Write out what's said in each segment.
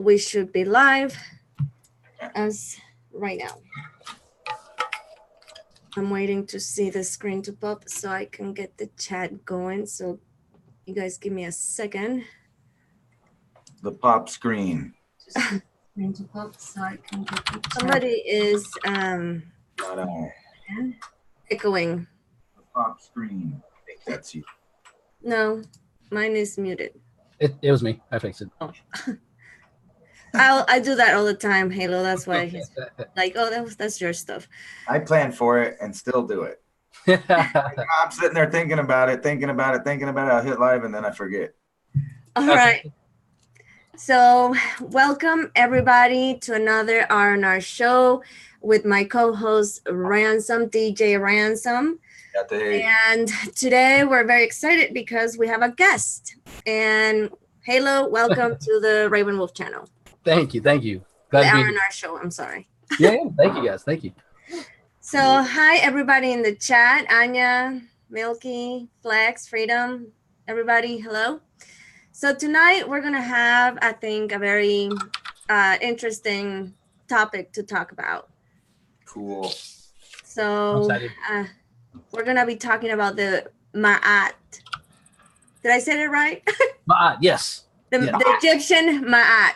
we should be live as right now. I'm waiting to see the screen to pop so I can get the chat going. So you guys give me a second. The pop screen. Screen to pop so I can get the chat. Somebody is echoing. The pop screen. I think that's you. No, mine is muted. It was me. I fixed it. Oh. I do that all the time, Halo. That's why he's like, oh, that's your stuff. I plan for it and still do it. I'm sitting there thinking about it. I'll hit live and then I forget. All right. So welcome everybody to another R&R show with my co-host Ransom, DJ Ransom. And today we're very excited because we have a guest. And Halo, welcome to the Raven Wolf channel. Thank you. Glad the R&R show, I'm sorry. Yeah, thank you guys. Thank you. So hi everybody in the chat. Anya, Milky, Flex, Freedom, everybody, hello. So tonight we're gonna have, I think, a very interesting topic to talk about. Cool. So we're gonna be talking about the Ma'at. Did I say it right? Ma'at, yes. The Egyptian Ma'at.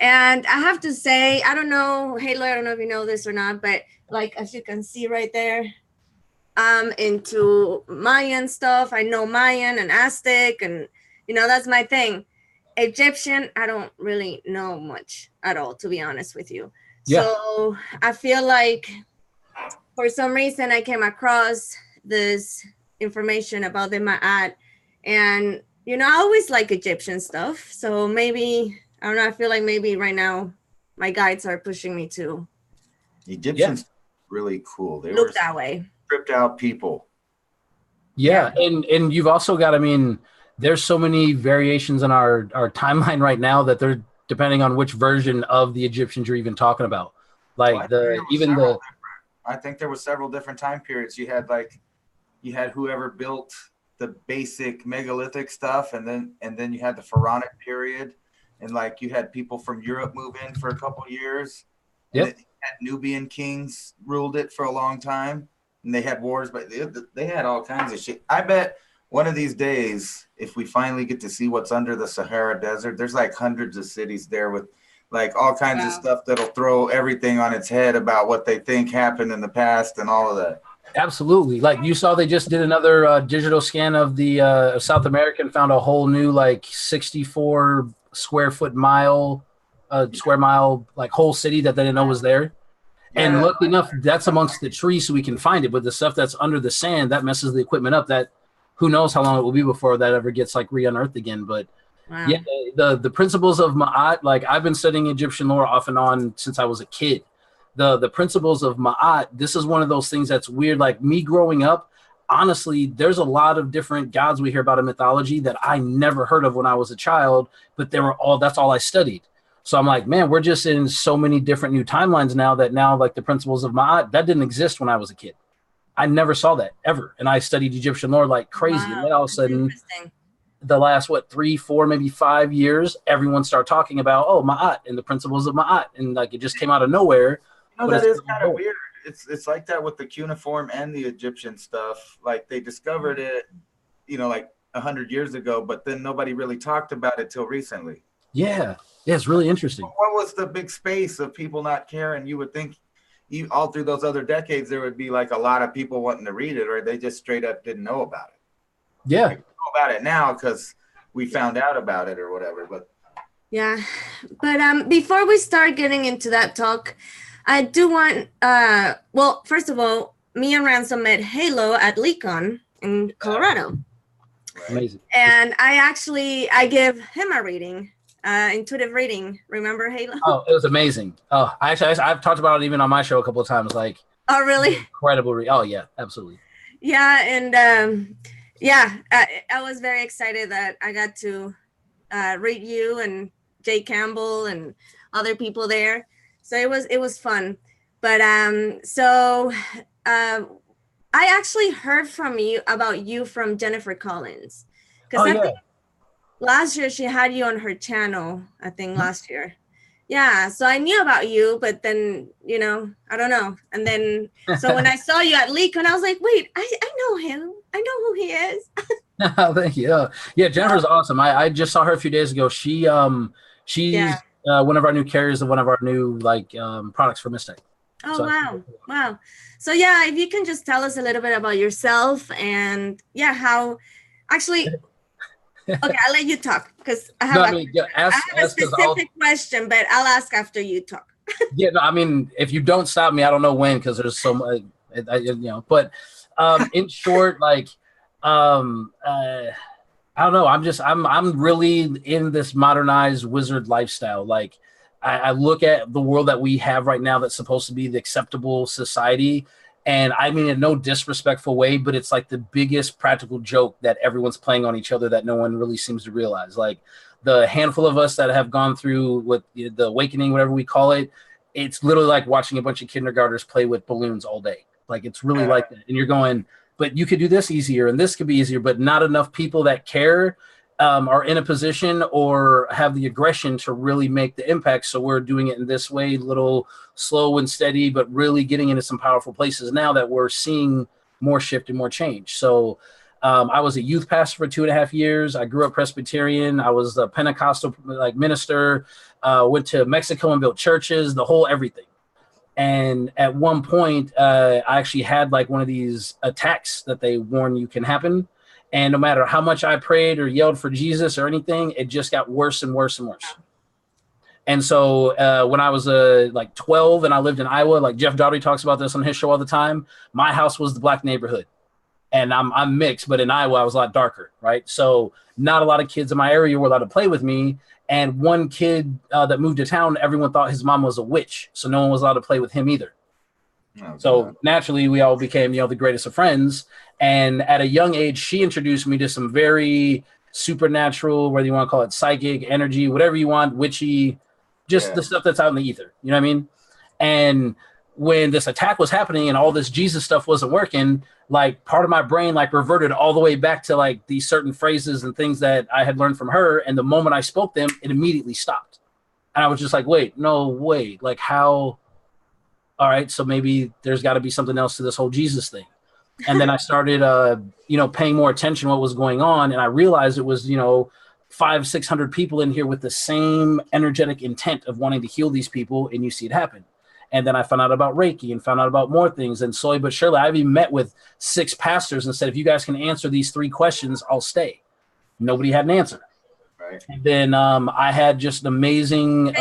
And I have to say, I don't know, Halo, I don't know if you know this or not, but like, as you can see right there, I'm into Mayan stuff. I know Mayan and Aztec, and, you know, that's my thing. Egyptian, I don't really know much at all, to be honest with you. Yeah. So I feel like for some reason I came across this information about the Ma'at, and, you know, I always like Egyptian stuff. So maybe, I don't know, I feel like maybe right now my guides are pushing me to. Egyptians really cool. They look that way. Tripped out people. Yeah, and you've also got, I mean, there's so many variations in our timeline right now that they're depending on which version of the Egyptians you're even talking about. Like I think there were several different time periods. You had whoever built the basic megalithic stuff, and then you had the pharaonic period. And like you had people from Europe move in for a couple of years. Yep. Nubian kings ruled it for a long time, and they had wars, but they had all kinds of shit. I bet one of these days, if we finally get to see what's under the Sahara Desert, there's like hundreds of cities there with like all kinds of stuff that'll throw everything on its head about what they think happened in the past and all of that. Absolutely. Like you saw, they just did another digital scan of the South America and found a whole new like 64 square mile like whole city that they didn't know was there. Yeah. And luckily enough, that's amongst the trees so we can find it, but the stuff that's under the sand, that messes the equipment up. That who knows how long it will be before that ever gets like re-unearthed again. But yeah, the principles of Ma'at, like I've been studying Egyptian lore off and on since I was a kid. The principles of Ma'at, this is one of those things that's weird. Like me growing up, honestly, there's a lot of different gods we hear about in mythology that I never heard of when I was a child, but that's all I studied. So I'm like, man, we're just in so many different new timelines now like the principles of Ma'at, that didn't exist when I was a kid. I never saw that ever. And I studied Egyptian lore like crazy. Wow, and then all of a sudden, the last, 3, 4, maybe 5 years, everyone started talking about, Ma'at and the principles of Ma'at. And like, it just came out of nowhere. You know, that is kind of weird. It's like that with the cuneiform and the Egyptian stuff. Like they discovered it, you know, like 100 years ago, but then nobody really talked about it till recently. Yeah, it's really interesting. What was the big space of people not caring? You would think all through those other decades, there would be like a lot of people wanting to read it, or they just straight up didn't know about it. Yeah. We know about it now because we found out about it or whatever. But yeah, but before we start getting into that talk, I do want, well, first of all, me and Ransom met Halo at LeCon in Colorado. Amazing. And I give him a reading, intuitive reading. Remember Halo? Oh, it was amazing. Oh, I've talked about it even on my show a couple of times. Like, oh, really? Incredible. Oh, yeah, absolutely. Yeah, and I was very excited that I got to read you and Jay Campbell and other people there. So it was fun. But I actually heard about you from Jennifer Collins. last year she had you on her channel, I think last year. Yeah, so I knew about you, but then, you know, I don't know. And then, so when I saw you at Leak, and I was like, wait, I know him. I know who he is. Thank you. Yeah, Jennifer's awesome. I just saw her a few days ago. She's one of our new carriers of one of our new products for Mistake. Oh, so, wow. So yeah, if you can just tell us a little bit about yourself and how actually. Okay, I'll let you talk because I have a specific question, but I'll ask after you talk. Yeah, no, I mean, if you don't stop me, I don't know when, because there's so much, But in short, I don't know. I'm really in this modernized wizard lifestyle. Like, I look at the world that we have right now that's supposed to be the acceptable society. And I mean, in no disrespectful way, but it's like the biggest practical joke that everyone's playing on each other that no one really seems to realize. Like the handful of us that have gone through with the awakening, whatever we call it, it's literally like watching a bunch of kindergartners play with balloons all day. Like it's really like that. And you're going, but you could do this easier and this could be easier, but not enough people that care are in a position or have the aggression to really make the impact. So we're doing it in this way, little slow and steady, but really getting into some powerful places now that we're seeing more shift and more change. So I was a youth pastor for 2.5 years. I grew up Presbyterian. I was a Pentecostal minister, went to Mexico and built churches, the whole everything. And at one point, I actually had like one of these attacks that they warn you can happen. And no matter how much I prayed or yelled for Jesus or anything, it just got worse and worse and worse. And so when I was 12 and I lived in Iowa, like Jeff Daugherty talks about this on his show all the time, my house was the black neighborhood. And I'm mixed, but in Iowa, I was a lot darker, right? So not a lot of kids in my area were allowed to play with me. And one kid that moved to town, everyone thought his mom was a witch. So no one was allowed to play with him either. Oh, so naturally, we all became, the greatest of friends. And at a young age, she introduced me to some very supernatural, whether you want to call it psychic, energy, whatever you want, witchy, just the stuff that's out in the ether. You know what I mean? And when this attack was happening and all this Jesus stuff wasn't working, like part of my brain reverted all the way back to like these certain phrases and things that I had learned from her. And the moment I spoke them, it immediately stopped. And I was just like, wait, like how? All right, so maybe there's got to be something else to this whole Jesus thing. And then I started, paying more attention to what was going on. And I realized it was, 500-600 people in here with the same energetic intent of wanting to heal these people. And you see it happen. And then I found out about Reiki and found out about more things. And slowly but surely, I've even met with 6 pastors and said, if you guys can answer these 3 questions, I'll stay. Nobody had an answer. Right. And then I had just amazing.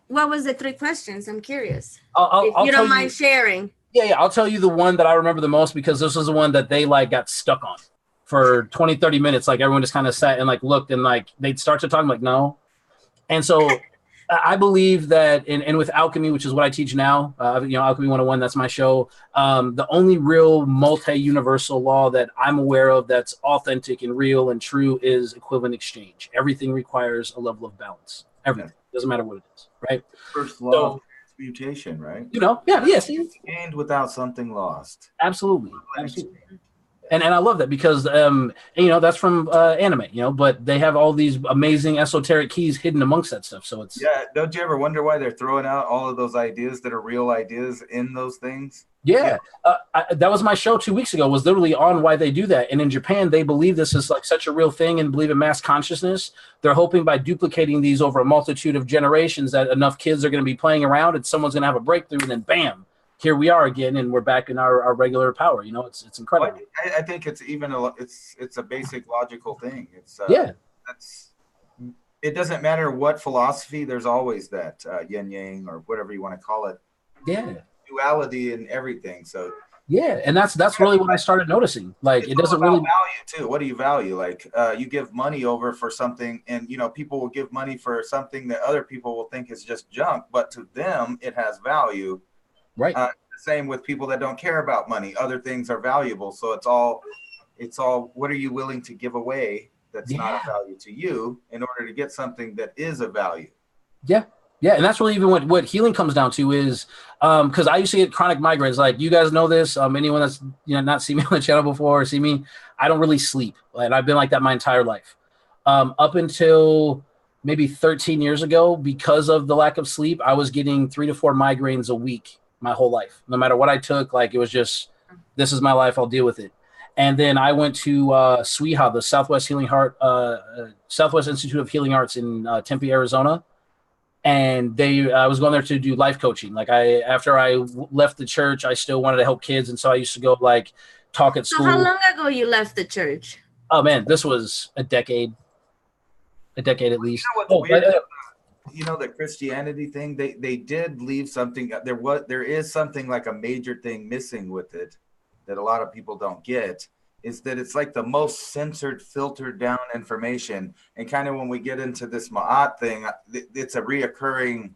What was the 3 questions? I'm curious. If you don't mind sharing. Yeah. I'll tell you the one that I remember the most because this was the one that they got stuck on for 20, 30 minutes. Like everyone just kind of sat and looked and they'd start to talk. I'm like, no. And so I believe that and with alchemy, which is what I teach now, Alchemy 101, that's my show. The only real multi-universal law that I'm aware of that's authentic and real and true is equivalent exchange. Everything requires a level of balance. Everything. Doesn't matter what it is, right? First law of transmutation, right? Yes. Gained without something lost. Absolutely. And I love that because that's from anime, but they have all these amazing esoteric keys hidden amongst that stuff. So it's Don't you ever wonder why they're throwing out all of those ideas that are real ideas in those things? Yeah. That was my show 2 weeks ago. Was literally on why they do that. And in Japan, they believe this is such a real thing and believe in mass consciousness. They're hoping by duplicating these over a multitude of generations that enough kids are going to be playing around and someone's going to have a breakthrough and then bam. Here we are again, and we're back in our regular power. It's incredible. I think it's even it's a basic logical thing. It's it doesn't matter what philosophy. There's always that yin yang or whatever you want to call it. Yeah, duality in everything. So and that's really what I started noticing. It doesn't really value too. What do you value? You give money over for something, and people will give money for something that other people will think is just junk, but to them it has value. Right. Same with people that don't care about money. Other things are valuable. So it's all what are you willing to give away that's not of value to you in order to get something that is of value? Yeah. And that's really even what healing comes down to is because I used to get chronic migraines. Like you guys know this. Anyone that's not seen me on the channel before or see me, I don't really sleep. And I've been like that my entire life. Up until maybe 13 years ago, because of the lack of sleep, I was getting 3 to 4 migraines a week my whole life. No matter what I took, like it was just, this is my life, I'll deal with it. And then I went to SWIHA, the Southwest Institute of Healing Arts in Tempe, Arizona. And I was going there to do life coaching. Like after I left the church, I still wanted to help kids. And so I used to go like talk at school. So how long ago you left the church? Oh man, this was a decade at least. The Christianity thing, they did leave something. There is something like a major thing missing with it that a lot of people don't get, is that it's like the most censored, filtered down information. And kind of when we get into this Ma'at thing, it's a reoccurring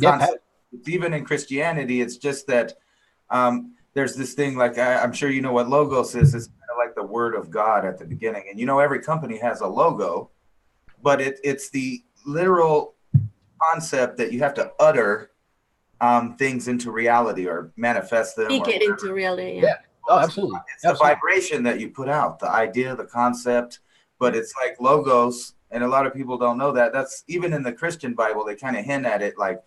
concept. Even in Christianity, it's just that there's this thing, like I'm sure you know what logos is. It's kind of like the word of God at the beginning. And every company has a logo, but it's the literal concept that you have to utter things into reality or manifest them. Speak it into reality. Yeah. Oh, absolutely. It's the vibration that you put out, the idea, the concept, but it's like logos. And a lot of people don't know that. That's even in the Christian Bible, they kind of hint at it, like,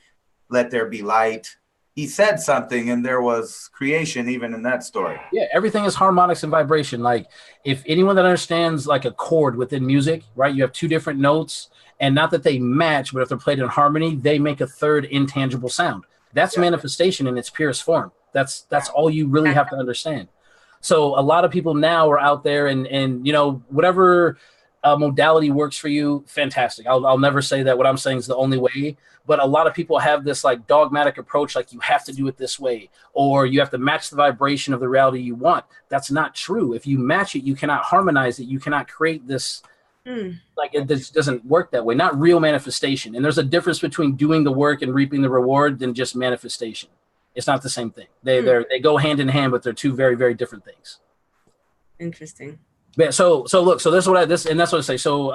let there be light. He said something and there was creation even in that story. Yeah, everything is harmonics and vibration. Like if anyone that understands like a chord within music, right? You have 2 different notes, and not that they match, but if they're played in harmony, they make a third intangible sound. That's manifestation in its purest form. That's all you really have to understand. So a lot of people now are out there and whatever modality works for you, fantastic. I'll never say that what I'm saying is the only way, but a lot of people have this like dogmatic approach, like you have to do it this way, or you have to match the vibration of the reality you want. That's not true. If you match it, you cannot harmonize it. You cannot create this. Like it just doesn't work that way. Not real manifestation. And there's a difference between doing the work and reaping the reward than just manifestation. It's not the same thing. They go hand in hand, but they're 2 very, very different things. Interesting. Yeah. So look. So this is what that's what I say. So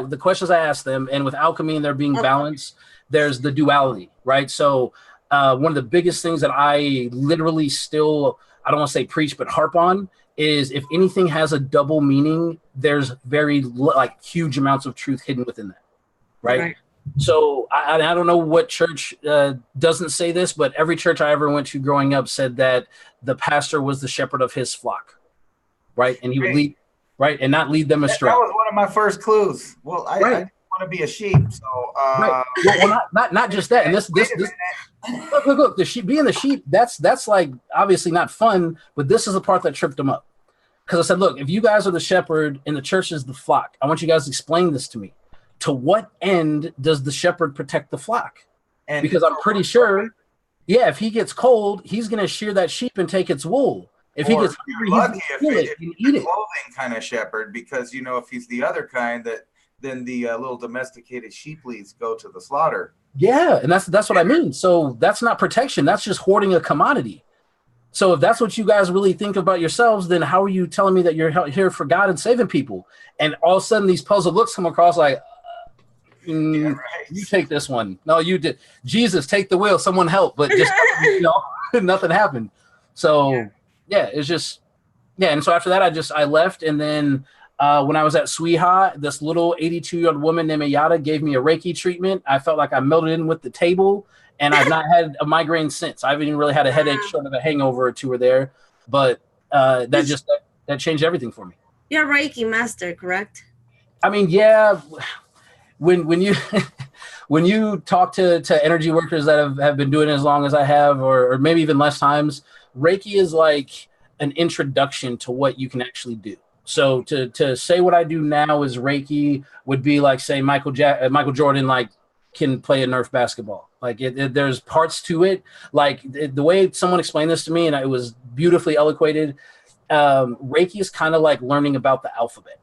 the questions I asked them, and with alchemy and there being balance, there's the duality, right? So one of the biggest things that I literally still, I don't want to say preach, but harp on is if anything has a double meaning, there's very like huge amounts of truth hidden within that, right? So I don't know what church doesn't say this, but every church I ever went to growing up said that the pastor was the shepherd of his flock, right? And he would lead, right, and not lead them astray. That was one of my first clues. Well, I want to be a sheep, so well, not just that. And this look, the sheep, being the sheep, that's like obviously not fun, but this is the part that tripped them up. Because I said, look, if you guys are the shepherd and the church is the flock, I want you guys to explain this to me. To what end does the shepherd protect the flock? And because I'm pretty sure, if he gets cold, he's going to shear that sheep and take its wool. If he gets hungry, lucky if he's a clothing kind of shepherd, because if he's the other kind, then the little domesticated sheeplies go to the slaughter. Yeah, and that's what I mean. So that's not protection. That's just hoarding a commodity. So if that's what you guys really think about yourselves, then how are you telling me that you're here for God and saving people? And all of a sudden these puzzled looks come across like, you take this one. No, you did. Jesus, take the wheel. Someone help. But just, nothing happened. So it's just, And so after that, I left. And then when I was at SWIHA, this little 82-year-old woman named Ayada gave me a Reiki treatment. I felt like I melted in with the table, and I've not had a migraine since. I haven't even really had a headache, short of a hangover or 2 or there. But that changed everything for me. You're a Reiki master, correct? I mean, yeah. When you when you talk to energy workers that have been doing it as long as I have, or maybe even less times, Reiki is like an introduction to what you can actually do. So to say what I do now is Reiki would be like say Michael Jordan like can play a Nerf basketball. Like there's parts to it. Like the way someone explained this to me, and it was beautifully eloquated. Reiki is kind of like learning about the alphabet.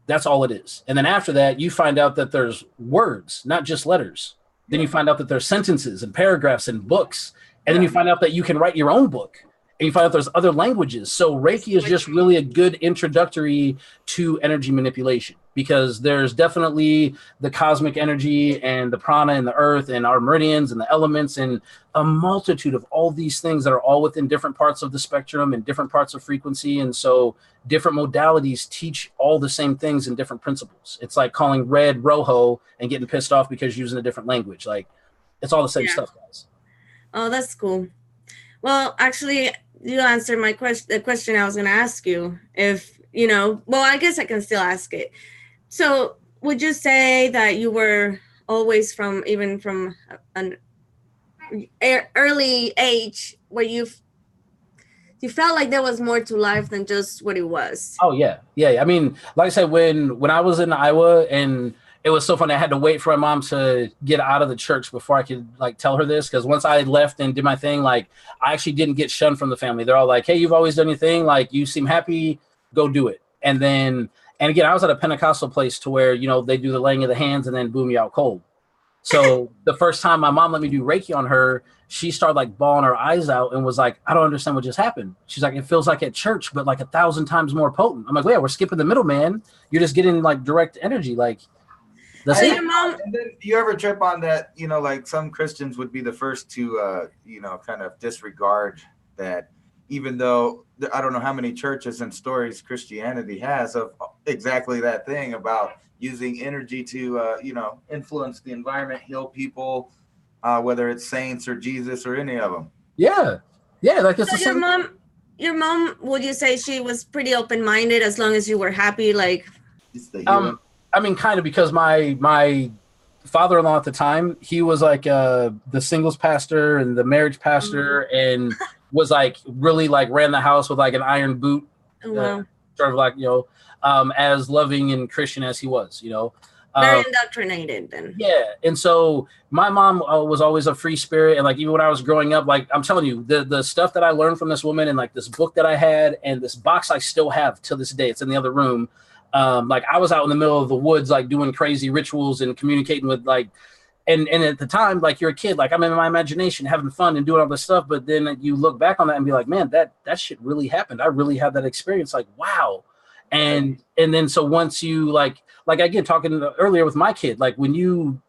That's all it is. And then after that, you find out that there's words, not just letters. Then you find out that there's sentences and paragraphs and books. And then you find out that you can write your own book. and you find out there's other languages. So Reiki is just really a good introductory to energy manipulation, because there's definitely the cosmic energy and the prana and the earth and our meridians and the elements and a multitude of all these things that are all within different parts of the spectrum and different parts of frequency. And so different modalities teach all the same things and different principles. It's like calling red rojo and getting pissed off because you're using a different language. Like, it's all the same stuff, guys. Oh, that's cool. Well, actually, you answered my question. The question I was going to ask you, if well, I guess I can still ask it. So, would you say that you were always from an early age where you felt like there was more to life than just what it was? Oh yeah. I mean, like I said, when I was in Iowa, and it was so funny, I had to wait for my mom to get out of the church before I could like tell her this, because once I left and did my thing, like I actually didn't get shunned from the family. They're all like, "Hey, you've always done your thing. Like, you seem happy. Go do it." And again, I was at a Pentecostal place to where they do the laying of the hands and then boom, you out cold. So the first time my mom let me do Reiki on her, she started like bawling her eyes out and was like, "I don't understand what just happened." She's like, "It feels like at church, but like 1,000 times more potent." I'm like, "Well, yeah, we're skipping the middleman. You're just getting like direct energy." Like, that's it. And then do you ever trip on that? Like some Christians would be the first to, kind of disregard that, even though I don't know how many churches and stories Christianity has of exactly that thing about using energy to, influence the environment, heal people, whether it's saints or Jesus or any of them. Yeah. Like it's so your mom, would you say she was pretty open-minded as long as you were happy? Like, I mean, kind of, because my father-in-law at the time, he was like the singles pastor and the marriage pastor, and was like really like ran the house with like an iron boot, sort of like as loving and Christian as he was, very indoctrinated then. Yeah, and so my mom was always a free spirit, and like even when I was growing up, like I'm telling you, the stuff that I learned from this woman, and like this book that I had, and this box I still have to this day. It's in the other room. Like I was out in the middle of the woods, like doing crazy rituals and communicating with like, and at the time, like you're a kid, like I'm in my imagination having fun and doing all this stuff. But then you look back on that and be like, man, that shit really happened. I really had that experience. Like, wow. And then, so once you like again, talking earlier with my kid, like when you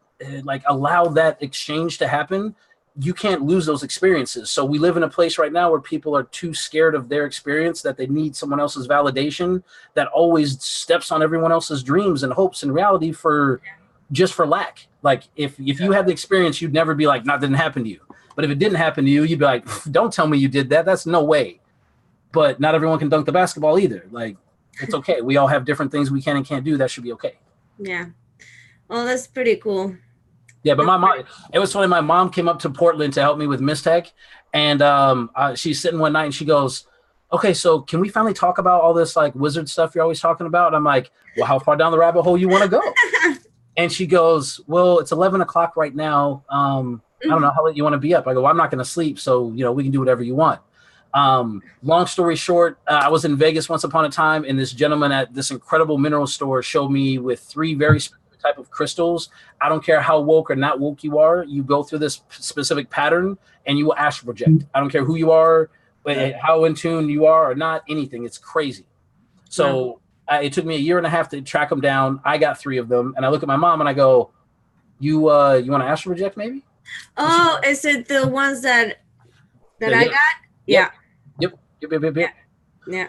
like allow that exchange to happen, you can't lose those experiences. So we live in a place right now where people are too scared of their experience, that they need someone else's validation, that always steps on everyone else's dreams and hopes and reality for lack. Like if you had the experience, you'd never be like, "That didn't happen to you." But if it didn't happen to you, you'd be like, "Don't tell me you did that. That's no way." But not everyone can dunk the basketball either. Like, it's okay. We all have different things we can and can't do. That should be okay. Yeah. Oh, that's pretty cool. Yeah, but my mom, it was funny. My mom came up to Portland to help me with Mistech, and she's sitting one night and she goes, "Okay, so can we finally talk about all this like wizard stuff you're always talking about?" And I'm like, "Well, how far down the rabbit hole you want to go?" And she goes, "Well, it's 11 o'clock right now. I don't know how late you want to be up." I go, "Well, I'm not going to sleep, so we can do whatever you want." Long story short, I was in Vegas once upon a time, and this gentleman at this incredible mineral store showed me with 3 very specific type of crystals. I don't care how woke or not woke you are, you go through this specific pattern and you will astral project. I don't care who you are, but how in tune you are or not, anything. It's crazy. So it took me a year and a half to track them down. I got 3 of them, and I look at my mom and I go, you want to astral project maybe? Oh, is it the ones that I got? Yeah. Yep. Yeah.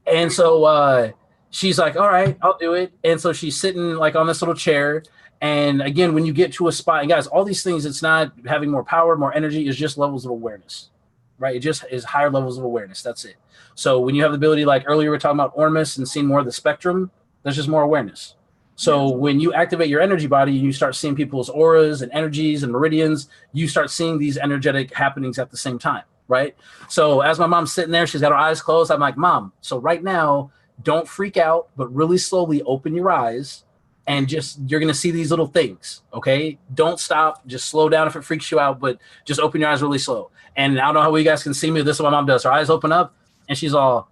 And so she's like, "All right, I'll do it." And so she's sitting like on this little chair. And again, when you get to a spot, and guys, all these things, it's not having more power, more energy, it's just levels of awareness, right? It just is higher levels of awareness. That's it. So when you have the ability, like earlier we were talking about Ormus and seeing more of the spectrum, there's just more awareness. So when you activate your energy body and you start seeing people's auras and energies and meridians, you start seeing these energetic happenings at the same time, right? So as my mom's sitting there, she's got her eyes closed. I'm like, "Mom, so right now, don't freak out, but really slowly open your eyes, and you're going to see these little things, okay? Don't stop. Just slow down if it freaks you out, but just open your eyes really slow." And I don't know how you guys can see me. This is what my mom does. Her eyes open up, and she's all,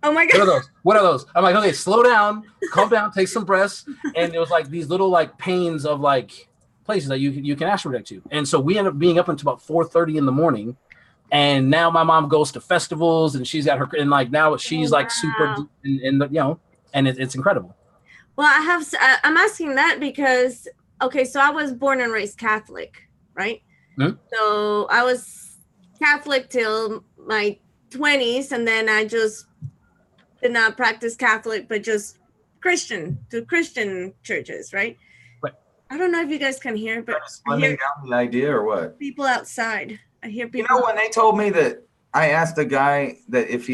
"Oh my God. What are those? I'm like, "Okay, slow down, calm down, take some breaths." And it was like these little like pains of like places that you can astral project to. And so we ended up being up until about 4:30 in the morning. And now my mom goes to festivals, and she's got her, and like now she's like super in the, you know, and it's incredible. Well, I'm asking that because, okay, so I was born and raised Catholic, right? Mm-hmm. So I was Catholic till my 20s, and then I just did not practice Catholic, but just Christian churches, right? Right. I don't know if you guys can hear, but I hear down the idea or what? people outside. I hear people. You know, when they told me that, I asked a guy that if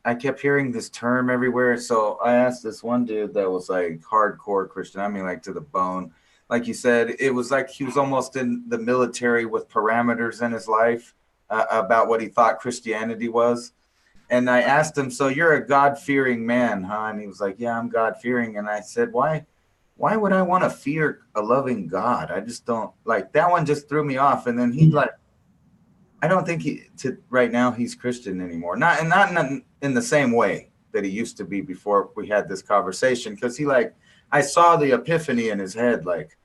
I kept hearing this term everywhere. So I asked this one dude that was like hardcore Christian. I mean, like to the bone. Like you said, it was like he was almost in the military with parameters in his life about what he thought Christianity was. And I asked him, so you're a God-fearing man, huh? And he was like, yeah, I'm God-fearing. And I said, why would I want to fear a loving God? I just don't, like, that one just threw me off. And then he's like, I don't think right now he's Christian anymore. Not in the same way that he used to be before we had this conversation. Because I saw the epiphany in his head, like,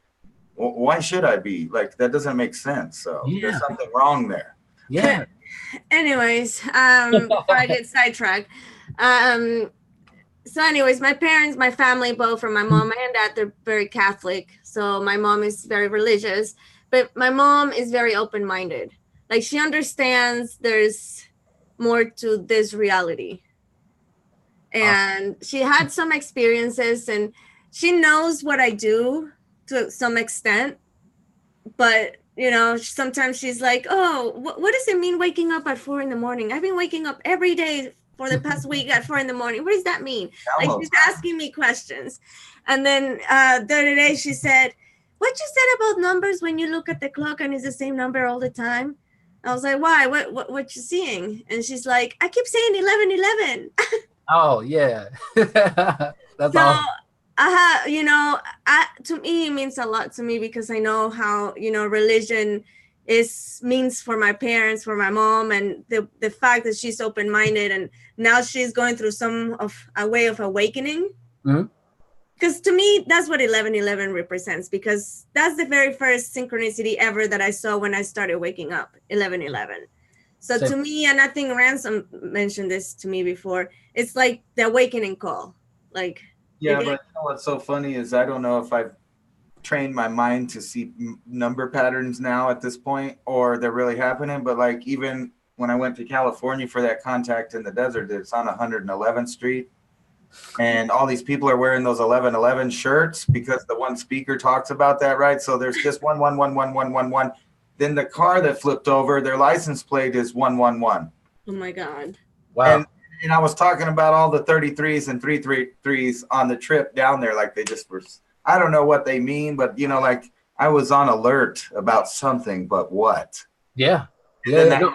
why should I be? Like, that doesn't make sense. So there's something wrong there. Yeah. Anyways, before I get sidetracked. So anyways, my family, both from my mom and dad, they're very Catholic. So my mom is very religious, but my mom is very open-minded. Like, she understands there's more to this reality. And she had some experiences, and she knows what I do to some extent. But, you know, sometimes she's like, oh, what does it mean waking up at 4 a.m? I've been waking up every day for the past week at 4 a.m. What does that mean? Like, she's asking me questions. And then the other day she said, what you said about numbers when you look at the clock and it's the same number all the time? I was like, why? What you seeing? And she's like, I keep saying 11:11. Oh yeah. That's so awesome. you know, to me it means a lot to me, because I know how, you know, religion means for my parents, for my mom, and the fact that she's open-minded, and now she's going through a way of awakening. Mm-hmm. Because to me, that's what 11:11 represents, because that's the very first synchronicity ever that I saw when I started waking up, 11:11. So to me, and I think Ransom mentioned this to me before, it's like the awakening call. Like, yeah, but you know what's so funny is I don't know if I've trained my mind to see number patterns now at this point, or they're really happening. But like, even when I went to California for that contact in the desert, it's on 111th Street. And all these people are wearing those 11:11 shirts because the one speaker talks about that, right? So there's just 1111111. Then the car that flipped over, their license plate is 111. Oh my God! Wow! And I was talking about all the 33s and 333s on the trip down there, like they just were. I don't know what they mean, but you know, like I was on alert about something, but what? Yeah. And then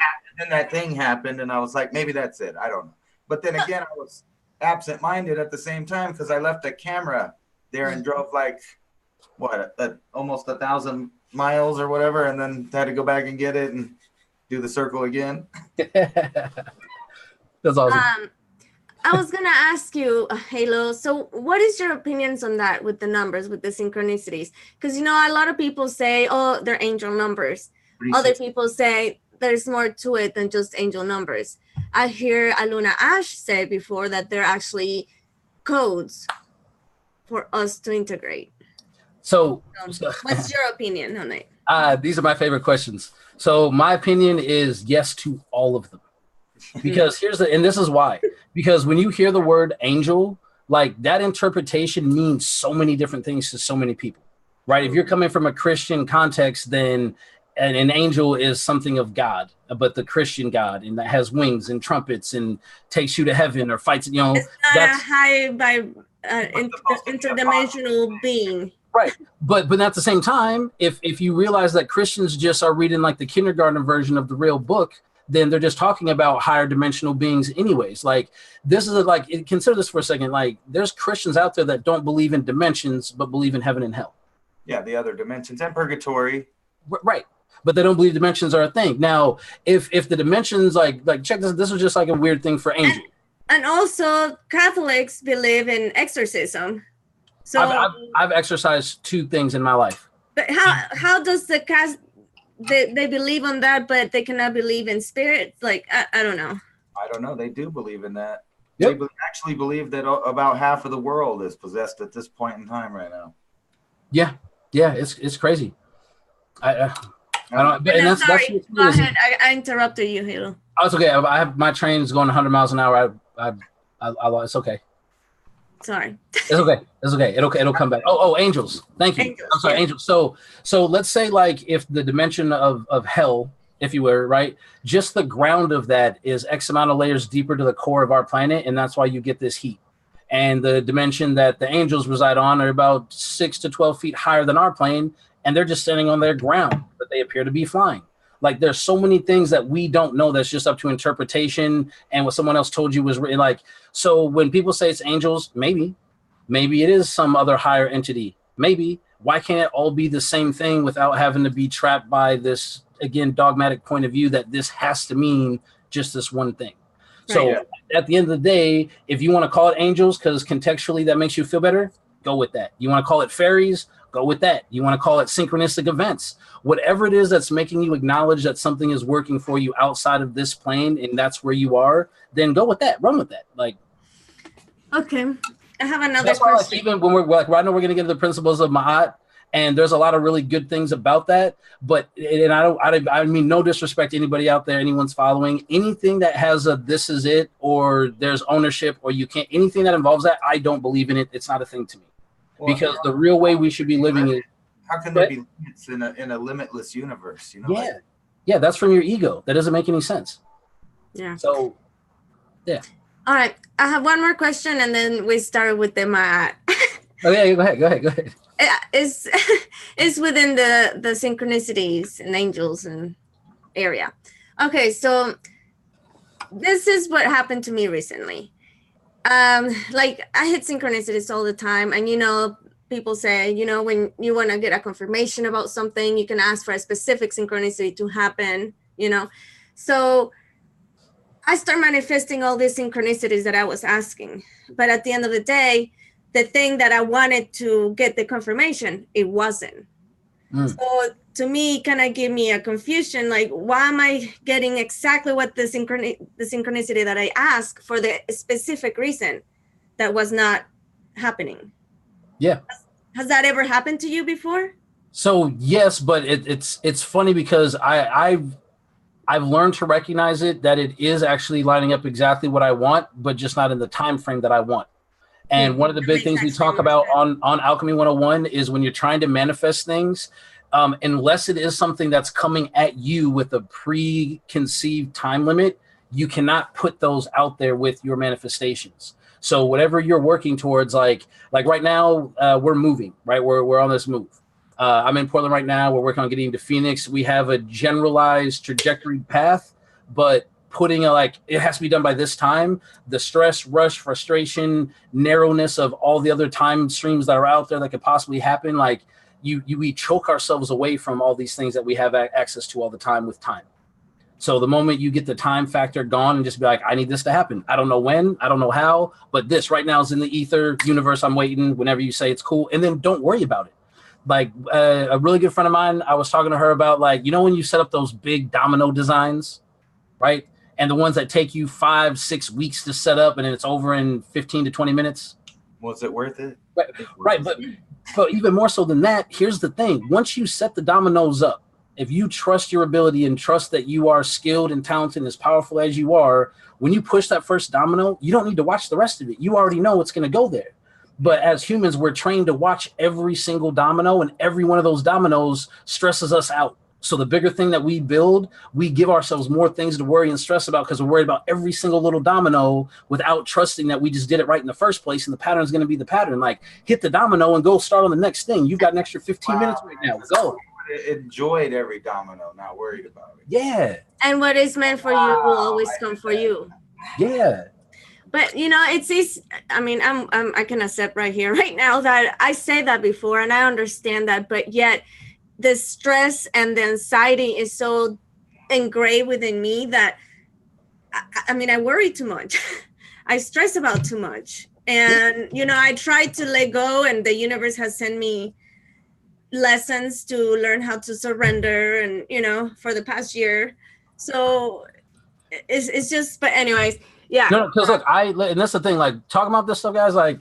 that thing happened, and I was like, maybe that's it. I don't know. But then again, I was absent-minded at the same time because I left a camera there and drove like almost 1,000 miles or whatever, and then had to go back and get it and do the circle again. That's awesome. I was gonna ask you, Halo, so what is your opinions on that with the numbers, with the synchronicities? Because, you know, a lot of people say, oh, they're angel numbers. Other people say there's more to it than just angel numbers. I hear Aluna Ash say before that they're actually codes for us to integrate. So what's your opinion on it? These are my favorite questions. So my opinion is yes to all of them. Because and this is why. Because when you hear the word angel, like that interpretation means so many different things to so many people, right? If you're coming from a Christian context, then an angel is something of God, but the Christian God, and that has wings and trumpets and takes you to heaven or fights, you know. It's not that's a high by interdimensional being. Right. But at the same time, if you realize that Christians just are reading like the kindergarten version of the real book, then they're just talking about higher dimensional beings anyways. Like this is consider this for a second. Like there's Christians out there that don't believe in dimensions, but believe in heaven and hell. Yeah, the other dimensions and purgatory. Right. But they don't believe dimensions are a thing. Now, if the dimensions like check this was just like a weird thing for angels. And also Catholics believe in exorcism. So I've exercised 2 things in my life. But how does they believe on that, but they cannot believe in spirit. Like, I don't know. I don't know. They do believe in that. Yep. They actually believe that about half of the world is possessed at this point in time right now. Yeah, it's crazy. I don't. And No, that's sorry. Go ahead. I interrupted you, Halo. Oh, it's okay. I have my train's going 100 miles an hour. It's okay. Sorry. It's okay. It's okay. It'll come back. Oh, angels. Thank you. Angels, I'm sorry, yeah. angels. So let's say like if the dimension of hell, if you were, right, just the ground of that is X amount of layers deeper to the core of our planet, and that's why you get this heat. And the dimension that the angels reside on are about 6 to 12 feet higher than our plane, and they're just standing on their ground, but they appear to be flying. Like there's so many things that we don't know that's just up to interpretation and what someone else told you was written. Like, so when people say it's angels, maybe it is some other higher entity. Maybe. Why can't it all be the same thing without having to be trapped by this, again, dogmatic point of view that this has to mean just this one thing? Right. So at the end of the day, if you want to call it angels because contextually that makes you feel better, go with that. You want to call it fairies, go with that. You want to call it synchronistic events. Whatever it is that's making you acknowledge that something is working for you outside of this plane and that's where you are, then go with that. Run with that. Like, okay. I have another that's question. Why, like, even when we're like, right now we're going to get into the principles of Ma'at, and there's a lot of really good things about that. But, and I mean, no disrespect to anybody out there, anyone's following anything that has a, this is it, or there's ownership, or you can't, anything that involves that, I don't believe in it. It's not a thing to me. Well, because the real way we should be living is, how can there be limits in a limitless universe? You know, yeah, that's from your ego. That doesn't make any sense. Yeah. So, yeah. All right, I have one more question, and then we start with the Ma'at. Okay, go ahead. It's within the synchronicities and angels and area. Okay, so this is what happened to me recently. Like I hit synchronicities all the time, and people say, when you want to get a confirmation about something, you can ask for a specific synchronicity to happen, So I start manifesting all these synchronicities that I was asking. But at the end of the day, the thing that I wanted to get the confirmation, it wasn't. So to me, kind of give me a confusion, like, why am I getting exactly what the synchronicity that I asked for the specific reason that was not happening? Yeah. Has that ever happened to you before? So yes, but it's funny because I've learned to recognize it, that it is actually lining up exactly what I want, but just not in the time frame that I want. And one of the big things we talk about on Alchemy 101 is when you're trying to manifest things, unless it is something that's coming at you with a preconceived time limit, you cannot put those out there with your manifestations. So whatever you're working towards, like right now, we're moving, right? We're on this move. I'm in Portland right now. We're working on getting to Phoenix. We have a generalized trajectory path, but putting it has to be done by this time. The stress, rush, frustration, narrowness of all the other time streams that are out there that could possibly happen. Like we choke ourselves away from all these things that we have access to all the time with time. So the moment you get the time factor gone and just be like, I need this to happen. I don't know when, I don't know how, but this right now is in the ether universe. I'm waiting whenever you say it's cool. And then don't worry about it. Like a really good friend of mine, I was talking to her about when you set up those big domino designs, right? And the ones that take you 5-6 weeks to set up and then it's over in 15 to 20 minutes. Was it worth it? Right. But even more so than that, here's the thing. Once you set the dominoes up, if you trust your ability and trust that you are skilled and talented and as powerful as you are, when you push that first domino, you don't need to watch the rest of it. You already know it's going to go there. But as humans, we're trained to watch every single domino, and every one of those dominoes stresses us out. So the bigger thing that we build, we give ourselves more things to worry and stress about because we're worried about every single little domino without trusting that we just did it right in the first place. And the pattern is going to be the pattern. Like, hit the domino and go start on the next thing. You've got an extra 15 minutes right now. Go. Enjoyed every domino, not worried about it. Yeah. And what is meant for you will always come for you. Yeah. But it's I can accept right here, right now, that I say that before and I understand that, but yet the stress and the anxiety is so engraved within me that I worry too much. I stress about too much. And I try to let go, and the universe has sent me lessons to learn how to surrender, and for the past year. So it's just, but anyways, yeah. No, because look, and that's the thing, like talking about this stuff, guys, like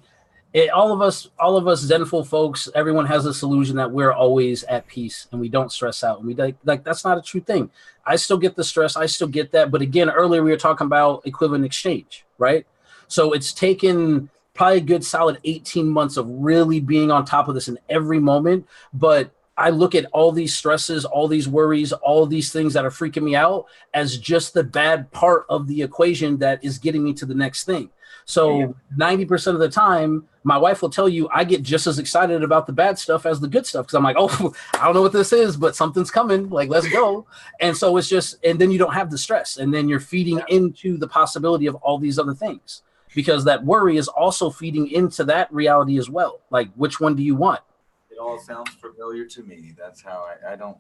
all of us Zenful folks, everyone has this illusion that we're always at peace and we don't stress out. And we like that's not a true thing. I still get the stress, I still get that. But again, earlier we were talking about equivalent exchange, right? So it's taken probably a good solid 18 months of really being on top of this in every moment. But I look at all these stresses, all these worries, all these things that are freaking me out as just the bad part of the equation that is getting me to the next thing. So 90% of the time, my wife will tell you I get just as excited about the bad stuff as the good stuff, because I'm like, oh, I don't know what this is, but something's coming. Like, let's go. And so it's just, and then you don't have the stress, and then you're feeding into the possibility of all these other things, because that worry is also feeding into that reality as well. Like, which one do you want? It all sounds familiar to me. That's how I don't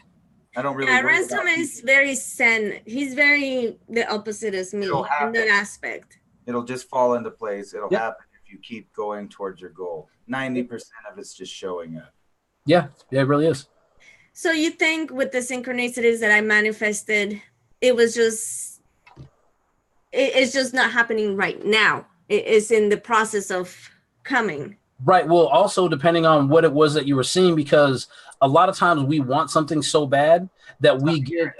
really. Yeah, Ransom is very zen. He's very the opposite as me in that aspect. It'll just fall into place. It'll happen if you keep going towards your goal. 90% of it's just showing up. Yeah, it really is. So you think with the synchronicities that I manifested, it's just not happening right now. It is in the process of coming. Right. Well, also depending on what it was that you were seeing, because a lot of times we want something so bad that we get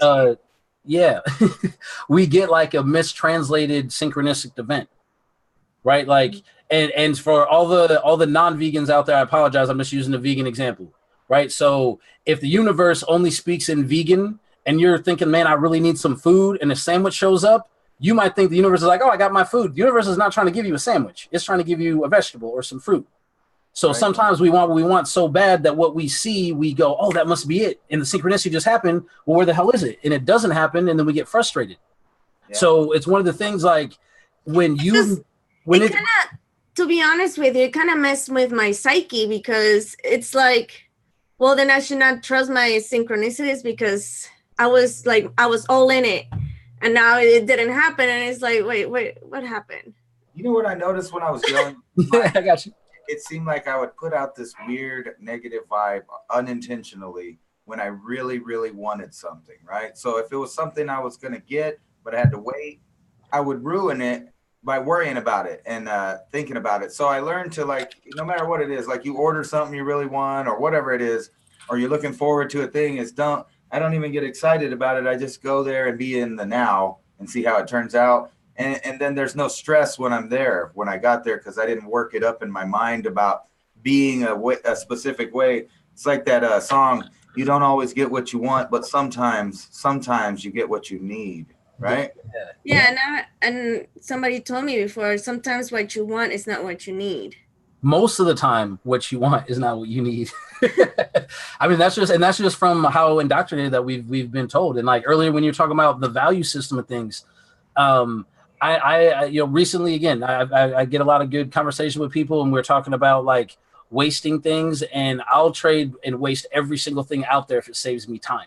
we get like a mistranslated synchronistic event, right? Like, and for all the non-vegans out there, I apologize, I'm just using a vegan example, right? So if the universe only speaks in vegan and you're thinking, man, I really need some food, and a sandwich shows up, you might think the universe is like, oh, I got my food. The universe is not trying to give you a sandwich. It's trying to give you a vegetable or some fruit. So sometimes we want what we want so bad that what we see, we go, oh, that must be it. And the synchronicity just happened. Well, where the hell is it? And it doesn't happen. And then we get frustrated. Yeah. So it's one of the things, like to be honest with you, it kind of messed with my psyche, because it's like, well, then I should not trust my synchronicities, because I was all in it. And now it didn't happen. And it's like, wait, what happened? You know what I noticed when I was young? I got you. It seemed like I would put out this weird negative vibe unintentionally when I really, really wanted something, right? So if it was something I was going to get, but I had to wait, I would ruin it by worrying about it and thinking about it. So I learned to, like, no matter what it is, like you order something you really want or whatever it is, or you're looking forward to a thing, I don't even get excited about it. I just go there and be in the now and see how it turns out. And then there's no stress when I'm there, when I got there, because I didn't work it up in my mind about being a specific way. It's like that song, you don't always get what you want, but sometimes you get what you need, right? Yeah, and somebody told me before, sometimes what you want is not what you need. Most of the time, what you want is not what you need. I mean, that's just from how indoctrinated that we've been told. And like earlier, when you're talking about the value system of things, I recently, again, I get a lot of good conversation with people, and we're talking about like wasting things, and I'll trade and waste every single thing out there if it saves me time.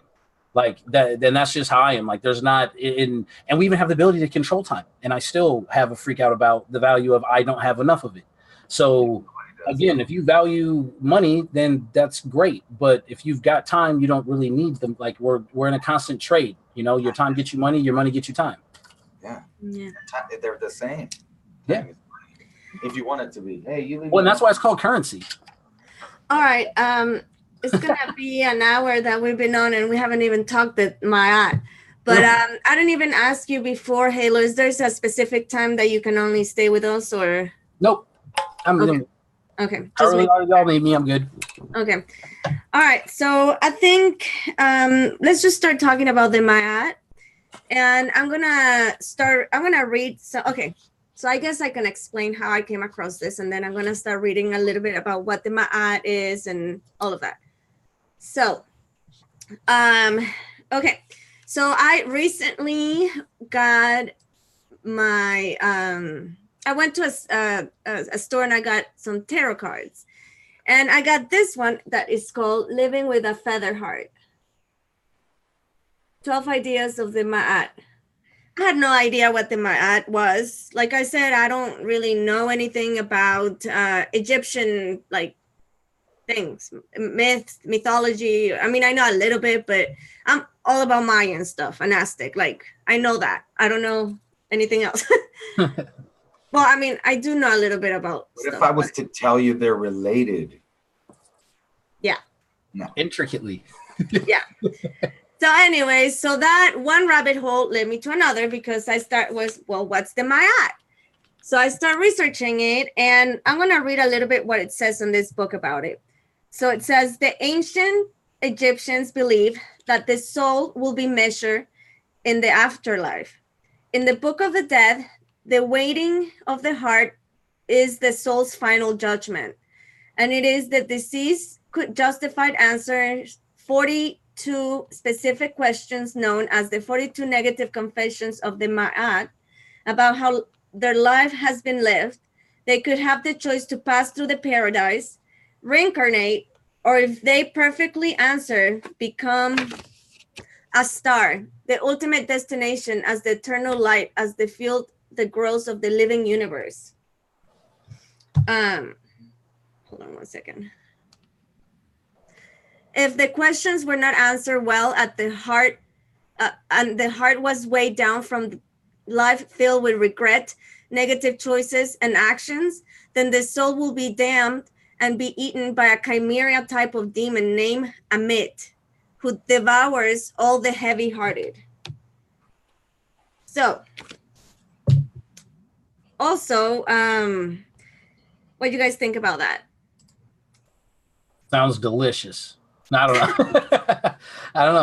Like that, then that's just how I am. Like there's not and we even have the ability to control time, and I still have a freak out about the value of I don't have enough of it. So again, if you value money, then that's great. But if you've got time, you don't really need them. Like we're in a constant trade. Your time gets you money, your money gets you time. Yeah. They're the same. Yeah. If you want it to be. Hey, and that's why it's called currency. All right. It's gonna be an hour that we've been on, and we haven't even talked at my. But I didn't even ask you before, Halo. Is there a specific time that you can only stay with us, or? Nope. Okay. Y'all need me. I'm good. Okay. All right. So I think let's just start talking about the Ma'at. And I'm gonna read. So I guess I can explain how I came across this, and then I'm gonna start reading a little bit about what the Ma'at is and all of that. So, okay. So I recently got my I went to a store and I got some tarot cards, and I got this one that is called "Living with a Feather Heart." 12 ideas of the Ma'at. I had no idea what the Ma'at was. Like I said, I don't really know anything about Egyptian, like things, myths, mythology. I mean, I know a little bit, but I'm all about Mayan stuff and Aztec. Like, I know that. I don't know anything else. Well, I mean, I do know a little bit about What stuff. if I was to tell you they're related? Yeah. No. Intricately. Yeah. So anyway, so that one rabbit hole led me to another because what's the Mayat? So I start researching it, and I'm going to read a little bit what it says in this book about it. So it says the ancient Egyptians believed that the soul will be measured in the afterlife. In the Book of the Dead, the waiting of the heart is the soul's final judgment, and it is the deceased could justified answers 42 specific questions known as the 42 negative confessions of the Ma'at about how their life has been lived. They could have the choice to pass through the paradise, reincarnate, or if they perfectly answer, become a star, the ultimate destination as the eternal light, as the field, the growth of the living universe. Hold on one second. If the questions were not answered well at the heart, and the heart was weighed down from life filled with regret, negative choices, and actions, then the soul will be damned and be eaten by a chimera type of demon named Amit, who devours all the heavy-hearted. So, also, what do you guys think about that? Sounds delicious. I don't know. I don't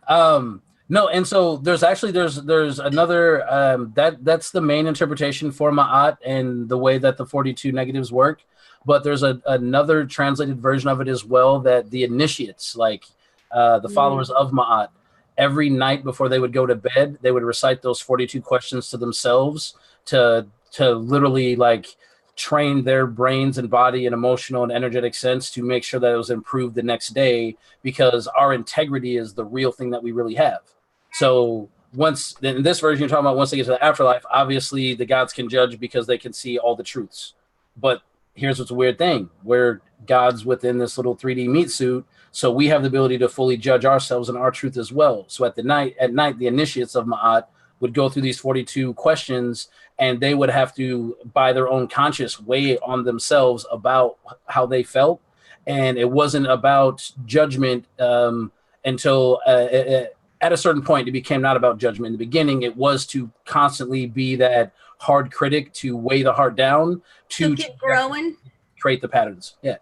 know. No, and so there's another that's the main interpretation for Ma'at and the way that the 42 negatives work. But there's another translated version of it as well, that the initiates, like the followers of Ma'at, every night before they would go to bed, they would recite those 42 questions to themselves to literally like train their brains and body in emotional and energetic sense to make sure that it was improved the next day, because our integrity is the real thing that we really have. So once in this version, you're talking about once they get to the afterlife, obviously the gods can judge because they can see all the truths. But here's what's a weird thing. We're gods within this little 3D meat suit, so we have the ability to fully judge ourselves and our truth as well. So at night, the initiates of Ma'at would go through these 42 questions, and they would have to, by their own conscious, weigh on themselves about how they felt. And it wasn't about judgment until at a certain point, it became not about judgment. In the beginning, it was to constantly be that hard critic, to weigh the heart down, to keep growing, create the patterns. Yeah.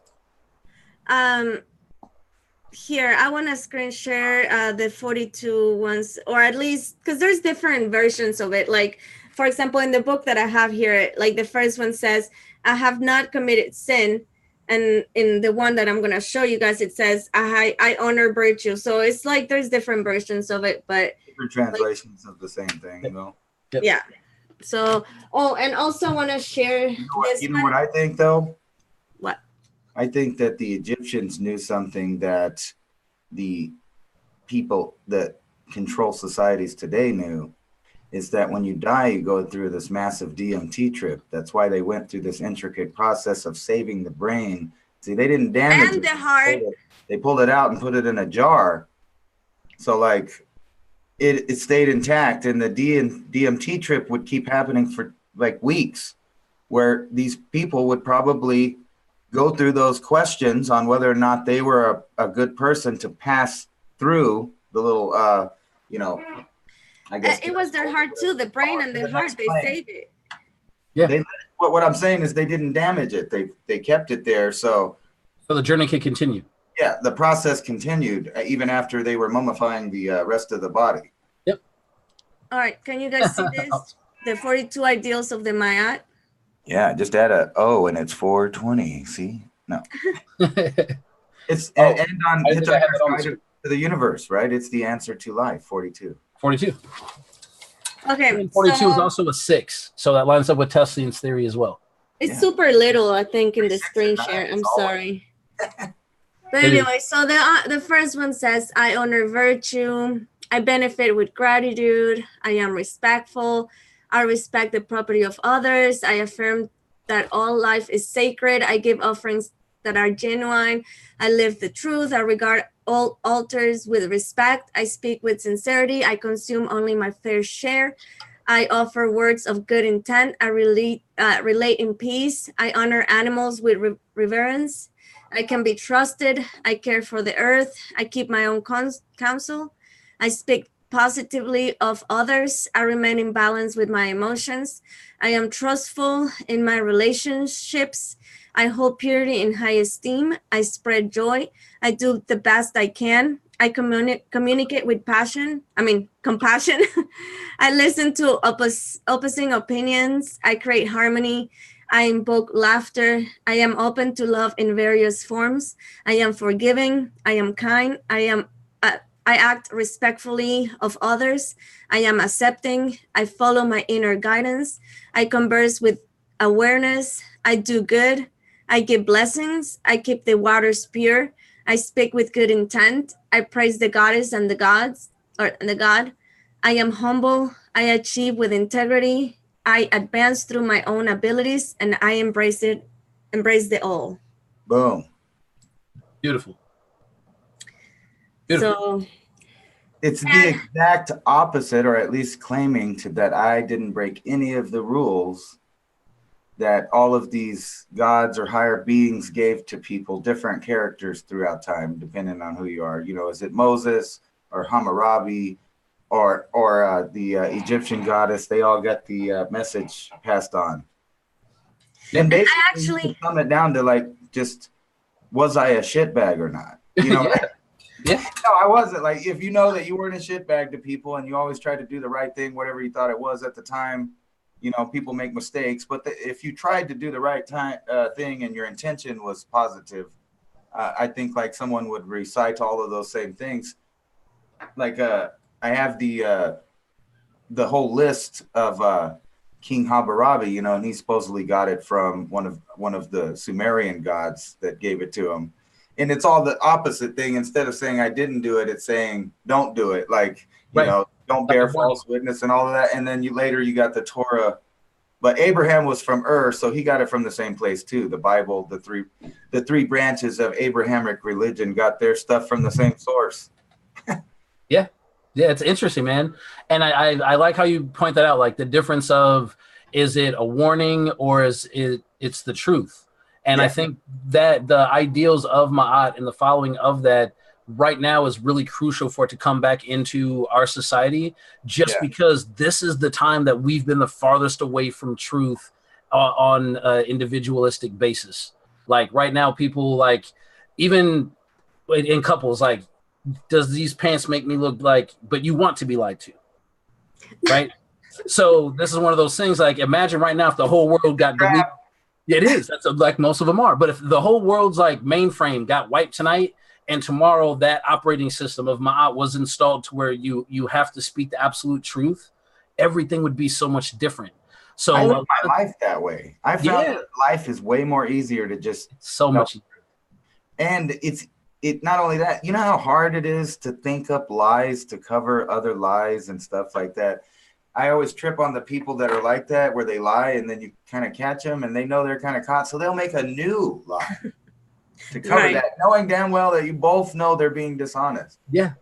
Here, I want to screen share the 42 ones, or at least, because there's different versions of it. Like, for example, in the book that I have here, like the first one says, I have not committed sin. And in the one that I'm going to show you guys, it says, I honor virtue. So it's like there's different versions of it, but different translations of the same thing, you know? Yep. Yeah. So, and also want to share you know what I think, though? What? I think that the Egyptians knew something that the people that control societies today knew, is that when you die, you go through this massive DMT trip. That's why they went through this intricate process of saving the brain. See, they didn't damage it. And the heart. They pulled it out and put it in a jar. So like it stayed intact, and the DMT trip would keep happening for like weeks, where these people would probably go through those questions on whether or not they were a good person to pass through the little, I guess. It was their heart too, the brain and the heart, they saved it. Yeah. What I'm saying is they didn't damage it. They kept it there. So the journey could continue. Yeah, the process continued even after they were mummifying the rest of the body. Yep. All right, can you guys see this? The 42 ideals of the Mayat. Yeah, just add a O and it's 420. See? No. It's and on Hitchhiker's Guide to the Universe, right? It's the answer to life, 42. 42. Okay. And 42 is also a 6. So that lines up with Tesla's theory as well. It's super little, I think, in the screen share. I'm sorry. But anyway, so the first one says, I honor virtue. I benefit with gratitude. I am respectful. I respect the property of others. I affirm that all life is sacred. I give offerings that are genuine. I live the truth. I regard all altars with respect. I speak with sincerity. I consume only my fair share. I offer words of good intent. I relate in peace. I honor animals with reverence. I can be trusted. I care for the earth. I keep my own counsel. I speak positively of others. I remain in balance with my emotions. I am trustful in my relationships. I hold purity in high esteem. I spread joy. I do the best I can. I communicate with compassion. I listen to opposing opinions. I create harmony. I invoke laughter. I am open to love in various forms. I am forgiving. I am kind. I act respectfully of others. I am accepting. I follow my inner guidance. I converse with awareness. I do good. I give blessings. I keep the waters pure. I speak with good intent. I praise the goddess and the gods, or the God. I am humble. I achieve with integrity. I advance through my own abilities, and I embrace the all. Boom. Beautiful. So it's the exact opposite, or at least claiming that I didn't break any of the rules that all of these gods or higher beings gave to people, different characters throughout time, depending on who you are. You know, is it Moses or Hammurabi or the Egyptian goddess? They all got the message passed on. And basically, you sum it down to like, just, was I a shitbag or not? You know, yeah. No, I wasn't. Like, if you know that you weren't a shitbag to people and you always tried to do the right thing, whatever you thought it was at the time, you know, people make mistakes. But if you tried to do the right thing and your intention was positive, I think like someone would recite all of those same things. Like I have the whole list of King Hammurabi, you know, and he supposedly got it from one of the Sumerian gods that gave it to him. And it's all the opposite thing. Instead of saying I didn't do it, it's saying don't do it. Like, you know, don't bear false witness and all of that. And then you got the Torah. But Abraham was from Ur, so he got it from the same place too. The Bible, the three branches of Abrahamic religion got their stuff from the same source. Yeah, it's interesting, man. And I like how you point that out, like the difference of, is it a warning or it's the truth? And I think that the ideals of Ma'at and the following of that right now is really crucial for it to come back into our society, just because this is the time that we've been the farthest away from truth on an individualistic basis. Like right now, people, like, even in couples, like, does these pants make me look like, but you want to be lied to, right? So this is one of those things, like, imagine right now if the whole world got deleted. It is. That's like most of them are. But if the whole world's like mainframe got wiped tonight, and tomorrow that operating system of Ma'at was installed to where you have to speak the absolute truth, everything would be so much different. So I live my life that way. I found that life is way more easier to just much. And it not only that, you know how hard it is to think up lies to cover other lies and stuff like that. I always trip on the people that are like that, where they lie and then you kind of catch them and they know they're kind of caught. So they'll make a new lie to cover that, knowing damn well that you both know they're being dishonest. Yeah.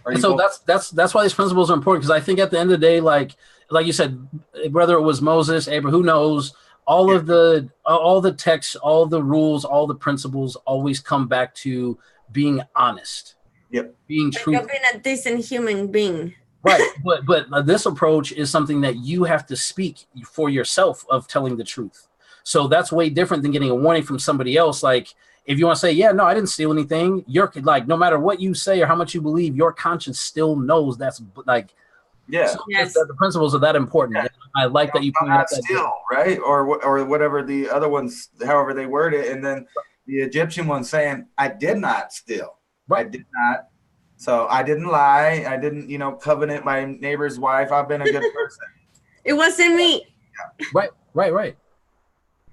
And so that's why these principles are important, because I think at the end of the day, like you said, whether it was Moses, Abraham, who knows, all of the texts, all the rules, all the principles always come back to being honest. Being truthful. Being a decent human being. Right, but this approach is something that you have to speak for yourself of telling the truth. So that's way different than getting a warning from somebody else. Like, if you want to say, yeah, no, I didn't steal anything, you're like, no matter what you say or how much you believe, your conscience still knows that's like, so the principles are that important. Yeah. I like that you pointed out that steal, right? Or whatever the other ones, however they word it. And then the Egyptian one saying, I did not steal. Right. I did not. So I didn't lie. I didn't, covenant my neighbor's wife. I've been a good person. It wasn't me. Yeah. Right.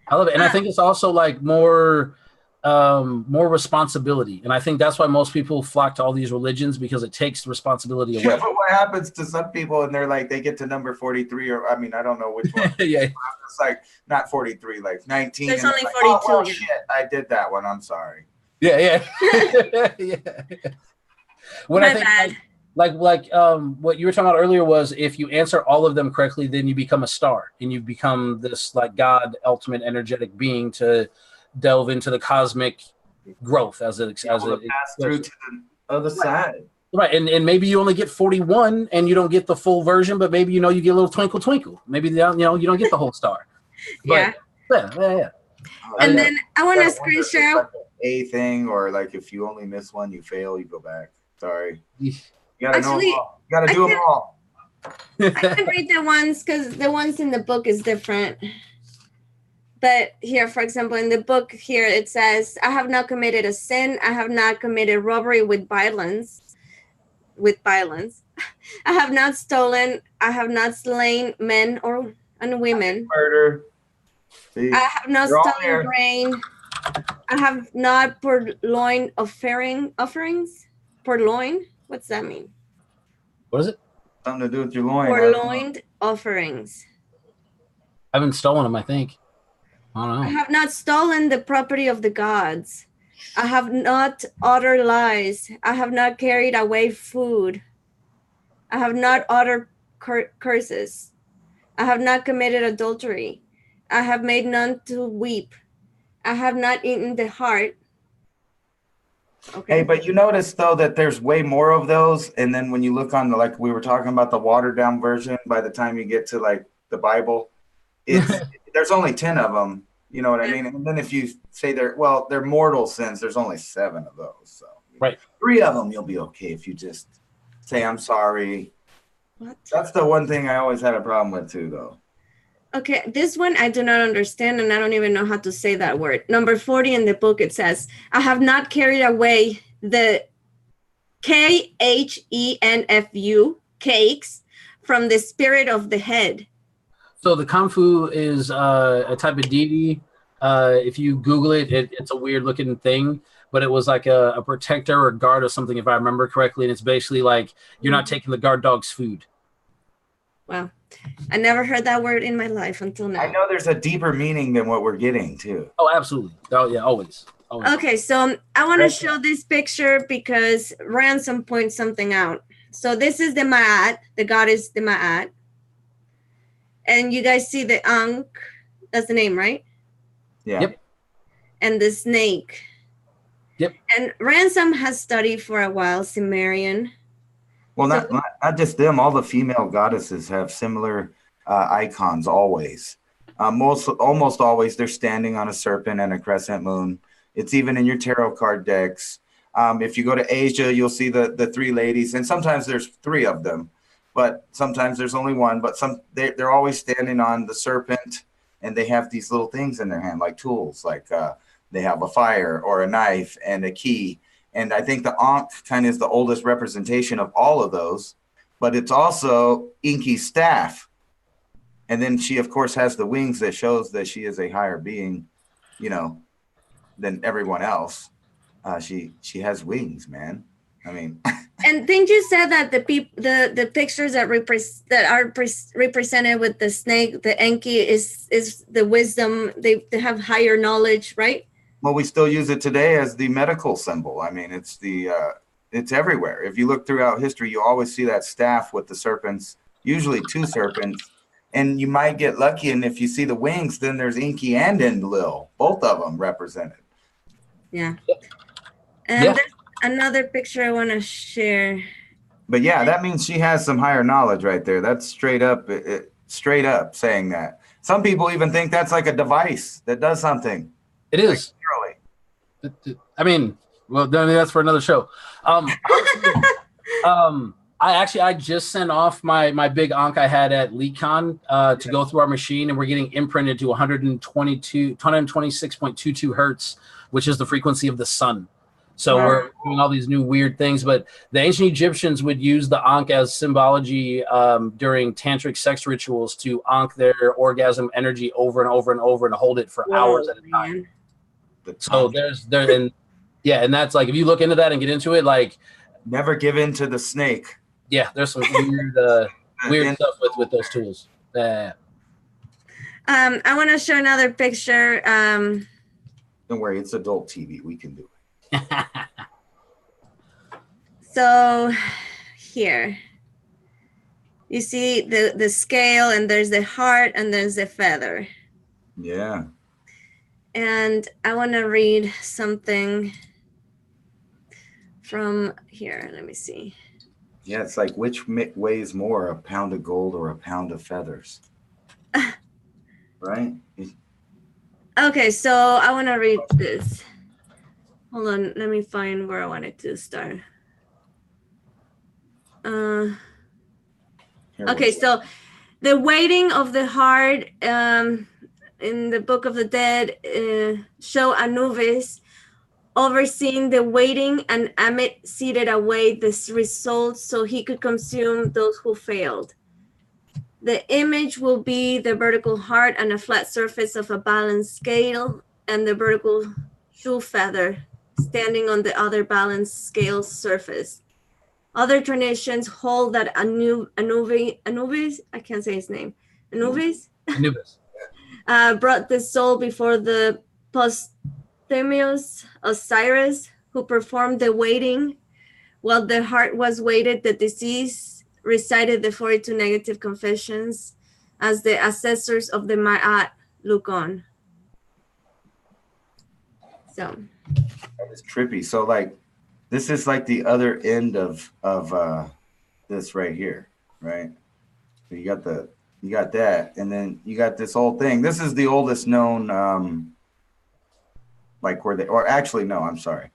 I love it. And I think it's also like more more responsibility. And I think that's why most people flock to all these religions, because it takes responsibility away. Yeah, but what happens to some people and they're like, they get to number 43, or I mean, I don't know which one. Yeah. It's like not 43, like 19. There's and only like, 42. Oh, well, shit, I did that one. I'm sorry. Yeah. Yeah. When My I think bad. like what you were talking about earlier was, if you answer all of them correctly, then you become a star and you become this like God, ultimate energetic being to delve into the cosmic growth as it Pass through to the other side. Right, and maybe you only get 41 and you don't get the full version, but maybe you get a little twinkle twinkle. Maybe you don't get the whole star. But, yeah. And then I want to screen share. Like a thing, or like if you only miss one, you fail, you go back. Sorry. You gotta know them all. You gotta do them all. I can read the ones because the ones in the book is different. But here, for example, in the book here, it says, I have not committed a sin. I have not committed robbery with violence. I have not stolen. I have not slain men and women. Murder. See, I have not stolen grain. I have not purloined offerings. Purloined? What's that mean? What is it? Something to do with your loin. Purloined offerings. I haven't stolen them, I think. I don't know. I have not stolen the property of the gods. I have not uttered lies. I have not carried away food. I have not uttered curses. I have not committed adultery. I have made none to weep. I have not eaten the heart. Okay. Hey, but you notice though that there's way more of those, and then when you look on the, like we were talking about, the watered down version, by the time you get to like the Bible, there's only 10 of them. You know what I mean? And then if you say they're mortal sins, there's only 7 of those. So right, 3 of them you'll be okay if you just say I'm sorry. What? That's the one thing I always had a problem with too, though. Okay, this one I do not understand, and I don't even know how to say that word. Number 40 in the book, it says, I have not carried away the KHENFU, cakes, from the spirit of the head. So the Kung-Fu is a type of deity. If you Google it, it's a weird looking thing, but it was like a protector or guard or something, if I remember correctly. And it's basically like you're not taking the guard dog's food. Wow. I never heard that word in my life until now. I know there's a deeper meaning than what we're getting too. Oh, absolutely. Oh, yeah, always. Okay, so I want to show this picture because Ransom points something out. So this is the Ma'at, the goddess the Ma'at. And you guys see the Ankh, that's the name, right? Yeah. Yep. And the snake. Yep. And Ransom has studied for a while Sumerian. Well, not just them. All the female goddesses have similar icons always. Almost always they're standing on a serpent and a crescent moon. It's even in your tarot card decks. If you go to Asia, you'll see the 3 ladies, and sometimes there's 3 of them, but sometimes there's only one. But they're always standing on the serpent, and they have these little things in their hand, like tools, like they have a fire or a knife and a key. And I think the Ankh kind of is the oldest representation of all of those, but it's also Inky's staff. And then she, of course, has the wings that shows that she is a higher being, than everyone else. She has wings, man. I mean. And didn't you say that the pictures that are represented with the snake, the Enki, is the wisdom? They have higher knowledge, right? Well, we still use it today as the medical symbol. I mean, it's it's everywhere. If you look throughout history, you always see that staff with the serpents, usually 2 serpents, and you might get lucky. And if you see the wings, then there's Inky and Enlil, both of them represented. Yeah. And there's another picture I want to share. But yeah, that means she has some higher knowledge right there. That's straight up saying that. Some people even think that's like a device that does something. It is. Like, I mean, well, that's for another show. I just sent off my big Ankh I had at LeakCon to go through our machine, and we're getting imprinted to 126.22 hertz, which is the frequency of the sun. So we're doing all these new weird things, but the ancient Egyptians would use the Ankh as symbology during tantric sex rituals to Ankh their orgasm energy over and over and over and hold it for hours at a time. So and that's like, if you look into that and get into it, like, never give in to the snake. Yeah, there's some weird stuff with those tools. I want to show another picture. Don't worry, it's adult TV. We can do it. So here, you see the scale, and there's the heart, and there's the feather. Yeah. And I want to read something from here. Let me see. Yeah, it's like, which weighs more, a pound of gold or a pound of feathers? Right? Okay, so I want to read this. Hold on, let me find where I wanted to start. Okay, so the weighting of the heart in the Book of the Dead show Anubis overseeing the weighting, and Amit seated away this result so he could consume those who failed. The image will be the vertical heart and a flat surface of a balanced scale, and the vertical shoe feather standing on the other balanced scale surface. Other traditions hold that Anubis, I can't say his name, Anubis brought the soul before the posthumous Osiris, who performed the weighting. While the heart was weighted, the deceased recited the 42 negative confessions as the assessors of the Ma'at look on. So that is trippy. So like, this is like the other end of this right here, right? So you got that, and then you got this whole thing. This is the oldest known, like where they, or actually, no, I'm sorry.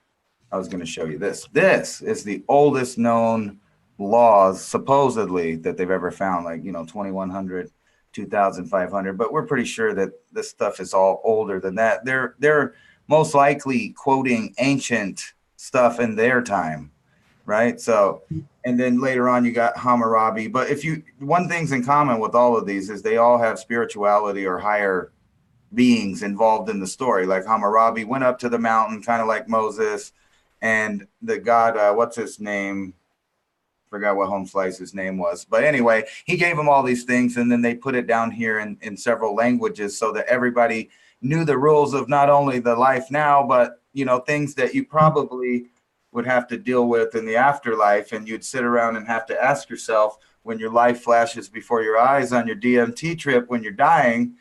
I was going to show you this. This is the oldest known laws, supposedly, that they've ever found, like, 2100, 2500, but we're pretty sure that this stuff is all older than that. They're most likely quoting ancient stuff in their time, right? So, and then later on you got Hammurabi. But one thing's in common with all of these is they all have spirituality or higher beings involved in the story. Like Hammurabi went up to the mountain, kind of like Moses, and the god, what's his name? Forgot what Home Slice's name was. But anyway, he gave them all these things, and then they put it down here in several languages so that everybody knew the rules of not only the life now, but things that you probably would have to deal with in the afterlife. And you'd sit around and have to ask yourself, when your life flashes before your eyes on your DMT trip, when you're dying,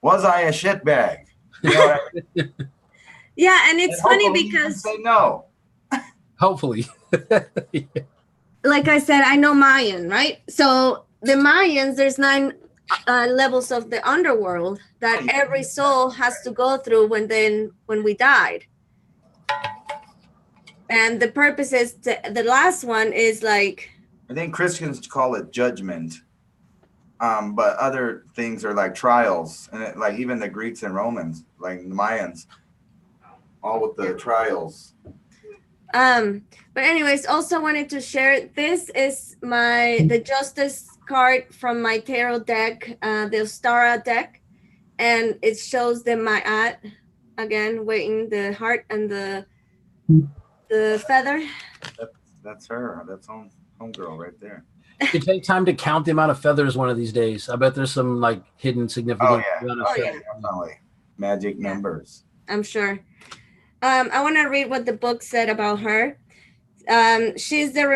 was I a shitbag? Yeah, and it's funny because say no. Hopefully. Like I said, I know Mayan, right? So the Mayans, there's 9 levels of the underworld that every soul has to go through when we died. And the purpose is the last one is like, I think Christians call it judgment, but other things are like trials, and like even the Greeks and Romans, like the Mayans, all with the trials. But anyways, also wanted to share, this is the Justice card from my tarot deck, the Ostara deck, and it shows the Ma'at again, weighing the heart and the feather. That's her. That's homegirl right there. You take time to count the amount of feathers one of these days. I bet there's some like hidden significance. Definitely. Magic numbers. I'm sure. I want to read what the book said about her. She's the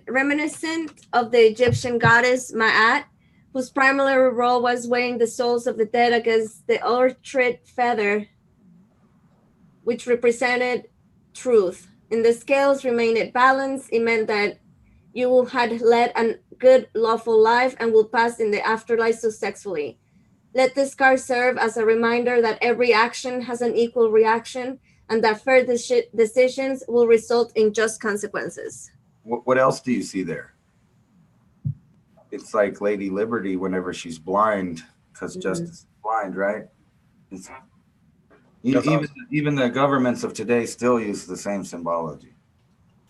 reminiscent of the Egyptian goddess Ma'at, whose primary role was weighing the souls of the dead against the Ortrid feather, which represented truth. In the scales remained balanced. It meant that you had led a good, lawful life and will pass in the afterlife successfully. Let this card serve as a reminder that every action has an equal reaction, and that fair decisions will result in just consequences. What else do you see there? It's like Lady Liberty whenever she's blind, because justice is blind, right? Even the governments of today still use the same symbology.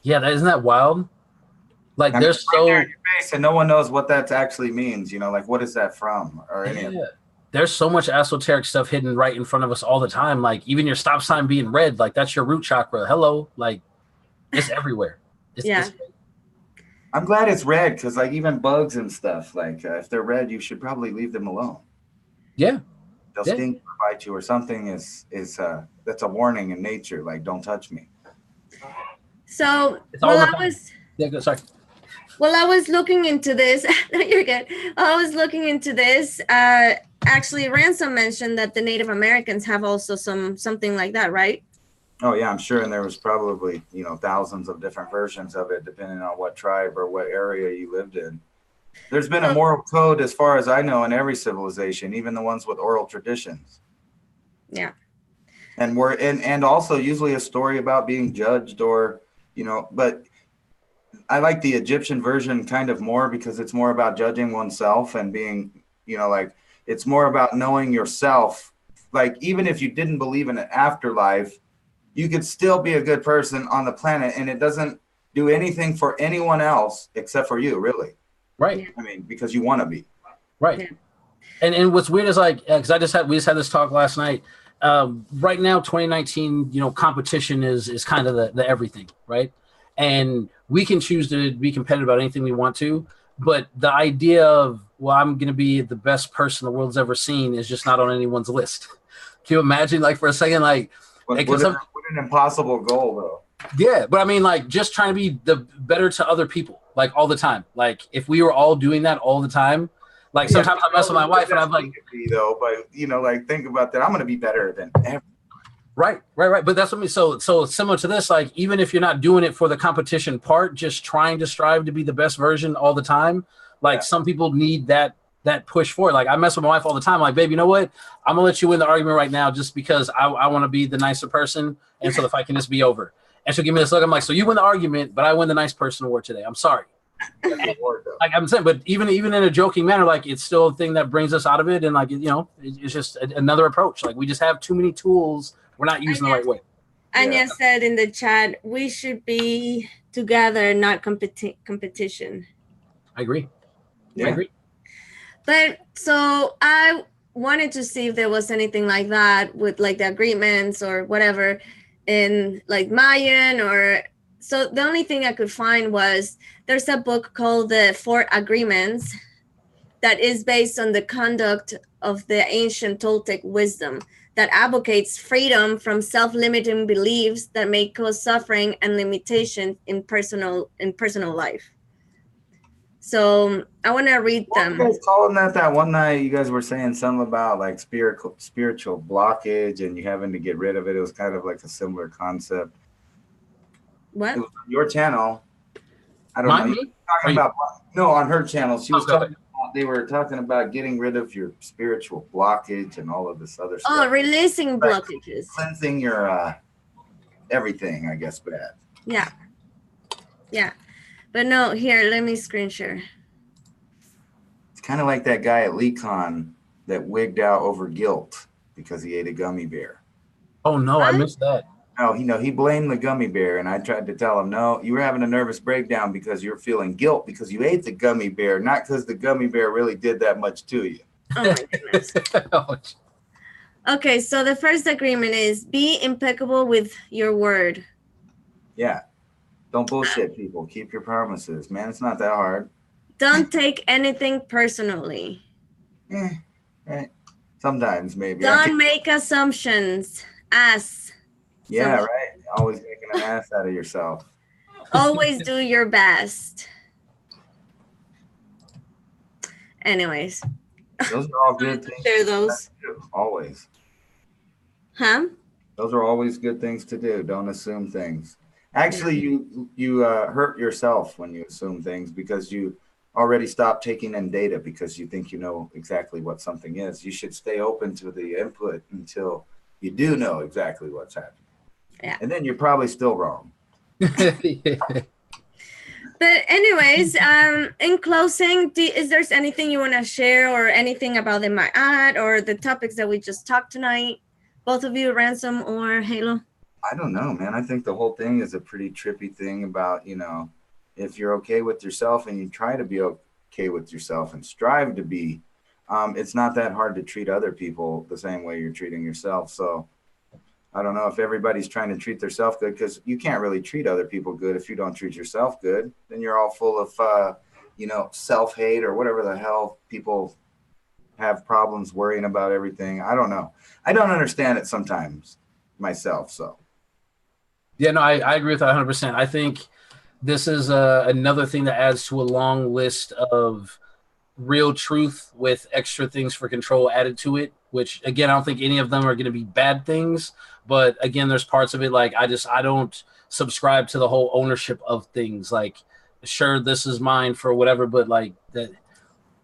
Yeah, isn't that wild? Like, they're so in your face, and no one knows what that actually means. Like, what is that from, or any of it. there's so much esoteric stuff hidden right in front of us all the time. Like even your stop sign being red, like that's your root chakra. Hello, like it's everywhere. Yeah. I'm glad it's red because like even bugs and stuff, like if they're red, you should probably leave them alone. Yeah. They'll sting or bite you or something is that's a warning in nature. Like don't touch me. So sorry. Well, I was looking into this. No, you're good. I was looking into this. Actually, Ransom mentioned that the Native Americans have also something like that, right? Oh yeah, I'm sure. And there was probably, thousands of different versions of it, depending on what tribe or what area you lived in. There's been a moral code, as far as I know, in every civilization, even the ones with oral traditions. Yeah. And and also usually a story about being judged or, but I like the Egyptian version kind of more because it's more about judging oneself and being, like it's more about knowing yourself. Like even if you didn't believe in an afterlife, you could still be a good person on the planet and it doesn't do anything for anyone else except for you, really. Right. Yeah. I mean, because you want to be. Right. Yeah. And what's weird is like, because we just had this talk last night. Right now, 2019, competition is kind of the everything, right? And we can choose to be competitive about anything we want to, but the idea of, well, I'm going to be the best person the world's ever seen is just not on anyone's list. Can you imagine, like, for a second, like, what an impossible goal, though. Yeah, but I mean, like, just trying to be the better to other people, like, all the time. Like, if we were all doing that all the time, like, sometimes I mess with my wife and I'm like, but like, think about that. I'm going to be better than everyone. Right. But that's what so similar to this, like, even if you're not doing it for the competition part, just trying to strive to be the best version all the time. Like some people need that push forward. Like I mess with my wife all the time. Like, babe, you know what? I'm gonna let you win the argument right now just because I want to be the nicer person. And so the fight can just be over. And she'll give me this look. I'm like, so you win the argument, but I win the nice person award today. I'm sorry. Like I'm saying, but even in a joking manner, like it's still a thing that brings us out of it. And like, it's just another approach. Like we just have too many tools. We're not using the right way. Anya said in the chat, we should be together, not competition. I agree. Yeah. I agree. But so I wanted to see if there was anything like that with like the agreements or whatever in like Mayan or so the only thing I could find was there's a book called The Four Agreements that is based on the conduct of the ancient Toltec wisdom that advocates freedom from self-limiting beliefs that may cause suffering and limitation in personal life. So I want to read them. What were you guys calling that one night? You guys were saying something about like spiritual blockage and you having to get rid of it. It was kind of like a similar concept. What? It was on your channel. I don't know. Talking about on her channel. She was talking. They were talking about getting rid of your spiritual blockage and all of this other stuff. Oh, releasing blockages. Cleansing your everything, I guess, bad. Yeah. Yeah. But no, here, let me screen share. It's kind of like that guy at LeCon that wigged out over guilt because he ate a gummy bear. Oh, no, what? I missed that. No, he blamed the gummy bear, and I tried to tell him, no, you were having a nervous breakdown because you're feeling guilt because you ate the gummy bear, not because the gummy bear really did that much to you. Oh, my goodness. Okay, so the first agreement is be impeccable with your word. Yeah. Don't bullshit people. Keep your promises. Man, it's not that hard. Don't take anything personally. Right. Sometimes, maybe. Don't make assumptions. Yeah, right. Always making an ass out of yourself. Always do your best. Anyways. Those are all good things. Share those. Always. Huh? Those are always good things to do. Don't assume things. Actually, you hurt yourself when you assume things because you already stopped taking in data because you think you know exactly what something is. You should stay open to the input until you do know exactly what's happening. Yeah. And then you're probably still wrong. But anyways, in closing, is there anything you want to share or anything about the Ma'at or the topics that we just talked tonight? Both of you, Ransom or Halo? I don't know, man. I think the whole thing is a pretty trippy thing about, if you're okay with yourself and you try to be okay with yourself and strive to be it's not that hard to treat other people the same way you're treating yourself. So I don't know if everybody's trying to treat themselves good, because you can't really treat other people good if you don't treat yourself good. Then you're all full of, self-hate or whatever the hell people have problems worrying about everything. I don't know. I don't understand it sometimes myself. So. Yeah, no, I agree with that 100%. I think this is another thing that adds to a long list of real truth with extra things for control added to it, which again, I don't think any of them are going to be bad things. But again, there's parts of it like I don't subscribe to the whole ownership of things. Like, sure, this is mine for whatever, but like that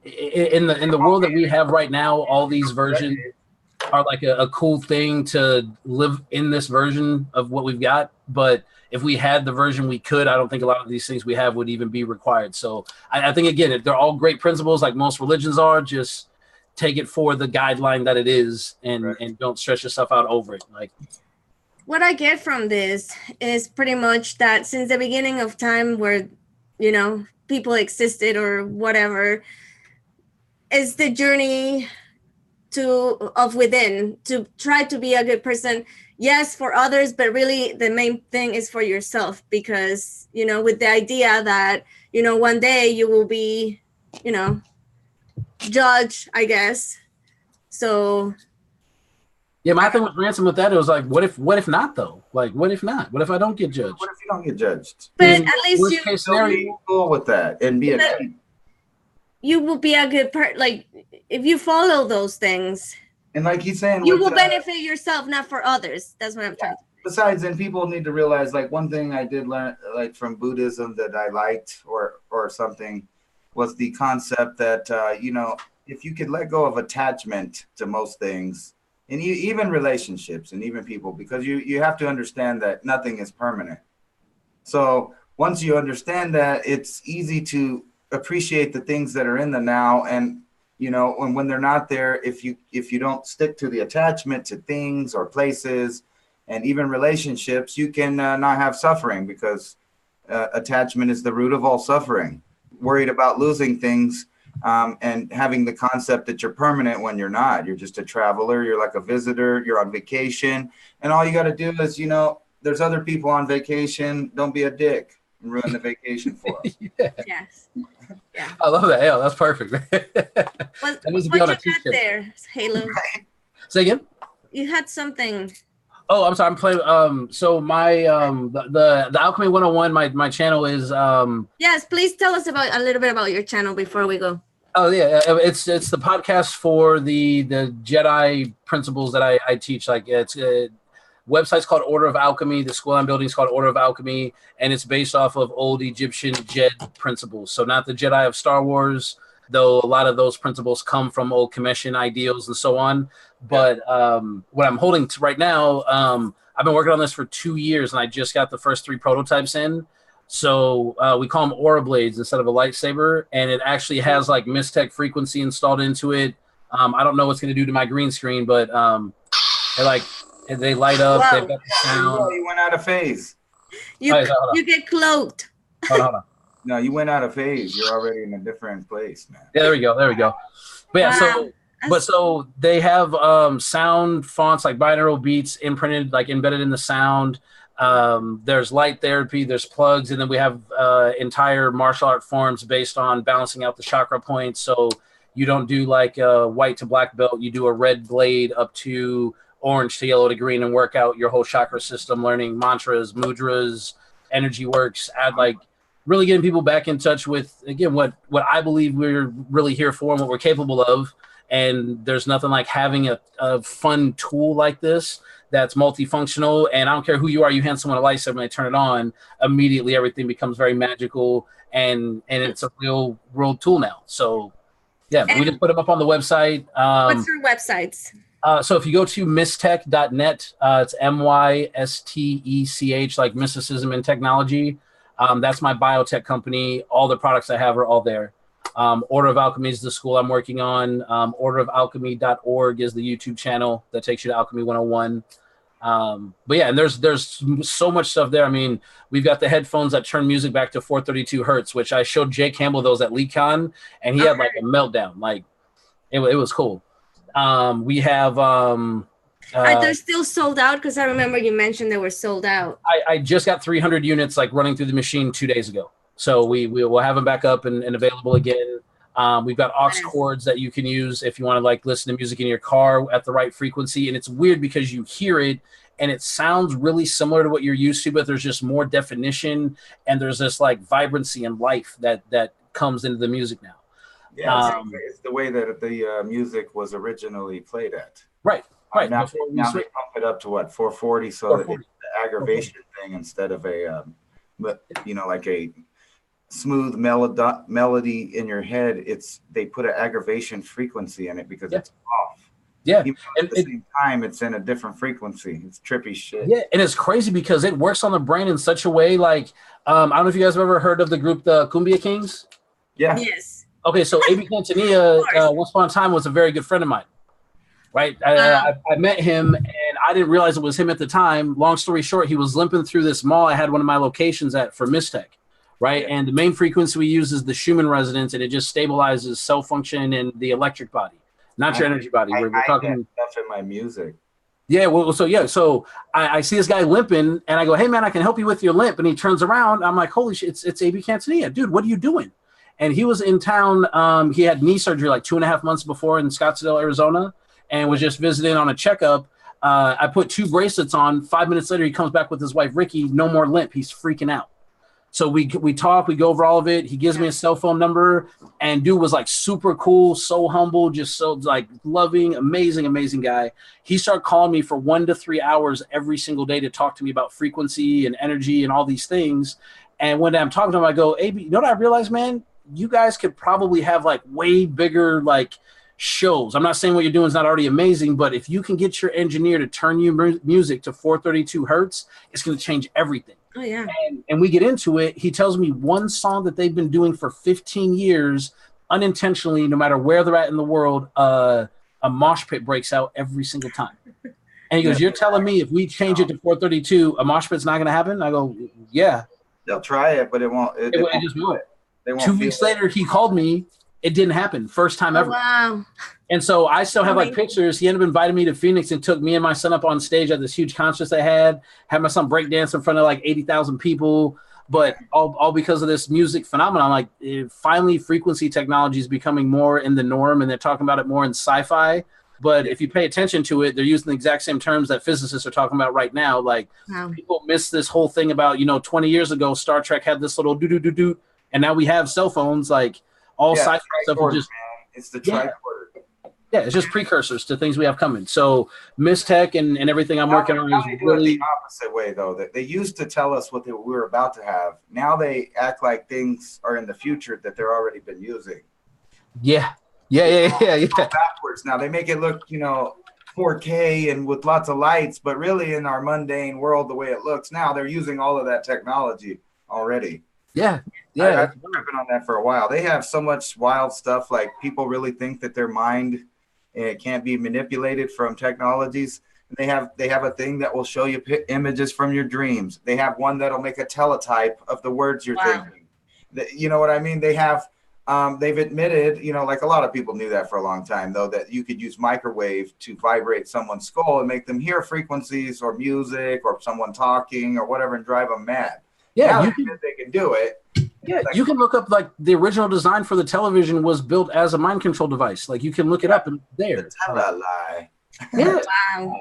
in the world that we have right now, all these versions are like a cool thing to live in this version of what we've got. But if we had the version we could, I don't think a lot of these things we have would even be required. So I think, again, they're all great principles like most religions are. Just take it for the guideline that it is, and don't stress yourself out over it. Like, what I get from this is pretty much that since the beginning of time where, people existed or whatever, is the journey of within to try to be a good person. Yes, for others, but really the main thing is for yourself, because, with the idea that, one day you will be, judged, I guess. So. Yeah, my thing with Ransom with that, it was like, what if not though? Like, what if not? What if I don't get judged? What if you don't get judged? But at least you cool with that and be you will be a good person. Like, if you follow those things, and like he's saying, you will benefit yourself, not for others. That's what I'm trying to say. Besides, then people need to realize, like, one thing I did learn, like from Buddhism that I liked or something, was the concept that if you could let go of attachment to most things, and even relationships and even people, because you have to understand that nothing is permanent. So once you understand that, it's easy to appreciate the things that are in the now. And when they're not there, if you don't stick to the attachment to things or places and even relationships, you can not have suffering, because attachment is the root of all suffering. Worried about losing things and having the concept that you're permanent when you're not. You're just a traveler. You're like a visitor. You're on vacation, and all you got to do is, there's other people on vacation. Don't be a dick and ruin the vacation for them. Yeah. Yes. Yeah. I love that. Yeah, that's perfect. What you got there, Halo? Say again? You had something. Oh, I'm sorry. I'm playing. So my the Alchemy 101. My channel is. Yes, please tell us a little bit about your channel before we go. Oh yeah, it's the podcast for the Jedi principles that I teach. Like, it's website's called Order of Alchemy. The school I'm building is called Order of Alchemy, and it's based off of old Egyptian Jedi principles. So not the Jedi of Star Wars, though a lot of those principles come from old Commission ideals and so on. But what I'm holding to right now, I've been working on this for 2 years, and I just got the first 3 prototypes in. So we call them Aura Blades instead of a lightsaber, and it actually has like Mystech frequency installed into it. I don't know what's going to do to my green screen, but they light up. Wow. They've got the sound. Oh, you went out of phase. You get cloaked. Hold on. No, you went out of phase. You're already in a different place, man. Yeah, there we go. But yeah, wow. so they have sound fonts like binaural beats imprinted, like embedded in the sound. There's light therapy, there's plugs, and then we have entire martial art forms based on balancing out the chakra points. So you don't do like a white to black belt, you do a red blade up to orange to yellow to green and work out your whole chakra system, learning mantras, mudras, energy works, like really getting people back in touch with, again, what I believe we're really here for and what we're capable of. And there's nothing like having a fun tool like this that's multifunctional. And I don't care who you are, you hand someone a lightsaber and they turn it on, immediately everything becomes very magical, and it's a real world tool now. So yeah, we just put them up on the website. What's your websites? So if you go to mystech.net, it's MYSTECH, like mysticism and technology. That's my biotech company. All the products I have are all there. Order of Alchemy is the school I'm working on. Orderofalchemy.org is the YouTube channel that takes you to Alchemy 101. But yeah, and there's so much stuff there. I mean, we've got the headphones that turn music back to 432 hertz, which I showed Jay Campbell those at LeakCon, and he had like a meltdown. Like, It was cool. We have Are they still sold out? Because I remember you mentioned they were sold out. I just got 300 units like running through the machine 2 days ago. So we will have them back up and available again. We've got aux cords that you can use if you want to like listen to music in your car at the right frequency. And it's weird because you hear it and it sounds really similar to what you're used to, but there's just more definition and there's this like vibrancy and life that comes into the music now. Yeah, it's the way that the music was originally played at. Right. Now they pump it up to what, 440, so 440. It's the aggravation thing instead of a, like a smooth melody in your head. They put an aggravation frequency in it because it's off. Yeah, even at the same time, it's in a different frequency. It's trippy shit. Yeah, and it's crazy because it works on the brain in such a way. Like, I don't know if you guys have ever heard of the group the Cumbia Kings. Yeah. Yes. Okay, so A.B. Quintanilla, once upon a time, was a very good friend of mine. Right, I met him, and I didn't realize it was him at the time. Long story short, he was limping through this mall I had one of my locations at for Mistech, right? And the main frequency we use is the Schumann resonance, and it just stabilizes cell function and the electric body, not your energy body. We're talking stuff in my music. Yeah, so I see this guy limping, and I go, "Hey man, I can help you with your limp." And he turns around, I'm like, "Holy shit, it's A.B. Quintanilla, dude! What are you doing?" And he was in town. He had knee surgery like 2.5 months before in Scottsdale, Arizona, and was just visiting on a checkup. I put 2 bracelets on. 5 minutes later, he comes back with his wife, Ricky. No more limp. He's freaking out. So we talk. We go over all of it. He gives me a cell phone number. And dude was like super cool, so humble, just so like loving, amazing guy. He started calling me for 1 to 3 hours every single day to talk to me about frequency and energy and all these things. And when I'm talking to him, I go, "AB, you know what I realized, man? You guys could probably have like way bigger like shows. I'm not saying what you're doing is not already amazing, but if you can get your engineer to turn your music to 432 hertz, it's going to change everything." Oh yeah. And we get into it. He tells me one song that they've been doing for 15 years, unintentionally, no matter where they're at in the world, a mosh pit breaks out every single time. And he goes, "You're telling me if we change it to 432, a mosh pit's not going to happen?" I go, "Yeah." They'll try it, but it won't. It just won't. 2 weeks later, he called me. It didn't happen. First time ever. Wow. And so I still have like pictures. He ended up inviting me to Phoenix and took me and my son up on stage at this huge concert they had my son break dance in front of like 80,000 people. But all because of this music phenomenon, like finally frequency technology is becoming more in the norm, and they're talking about it more in sci-fi. But if you pay attention to it, they're using the exact same terms that physicists are talking about right now. Like people miss this whole thing about, 20 years ago, Star Trek had this little do-do-do-do, and now we have cell phones. Like all sci-fi stuff is just it's the tricorder. Yeah, it's just precursors to things we have coming. So Mistech and everything I'm working on is really the opposite way, though. That they used to tell us what we were about to have. Now they act like things are in the future that they're already been using. Yeah. Backwards. Now they make it look, 4K and with lots of lights, but really in our mundane world, the way it looks now, they're using all of that technology already. Yeah. I've been tripping on that for a while. They have so much wild stuff. Like people really think that their mind can't be manipulated from technologies. They have a thing that will show you images from your dreams. They have one that'll make a teletype of the words you're thinking. You know what I mean? They have. They've admitted, like a lot of people knew that for a long time, though, that you could use microwave to vibrate someone's skull and make them hear frequencies or music or someone talking or whatever and drive them mad. Yeah, they can do it. Yeah, you can look up like the original design for the television was built as a mind control device. Like you can look it up and there. Lie. Yeah. Wow.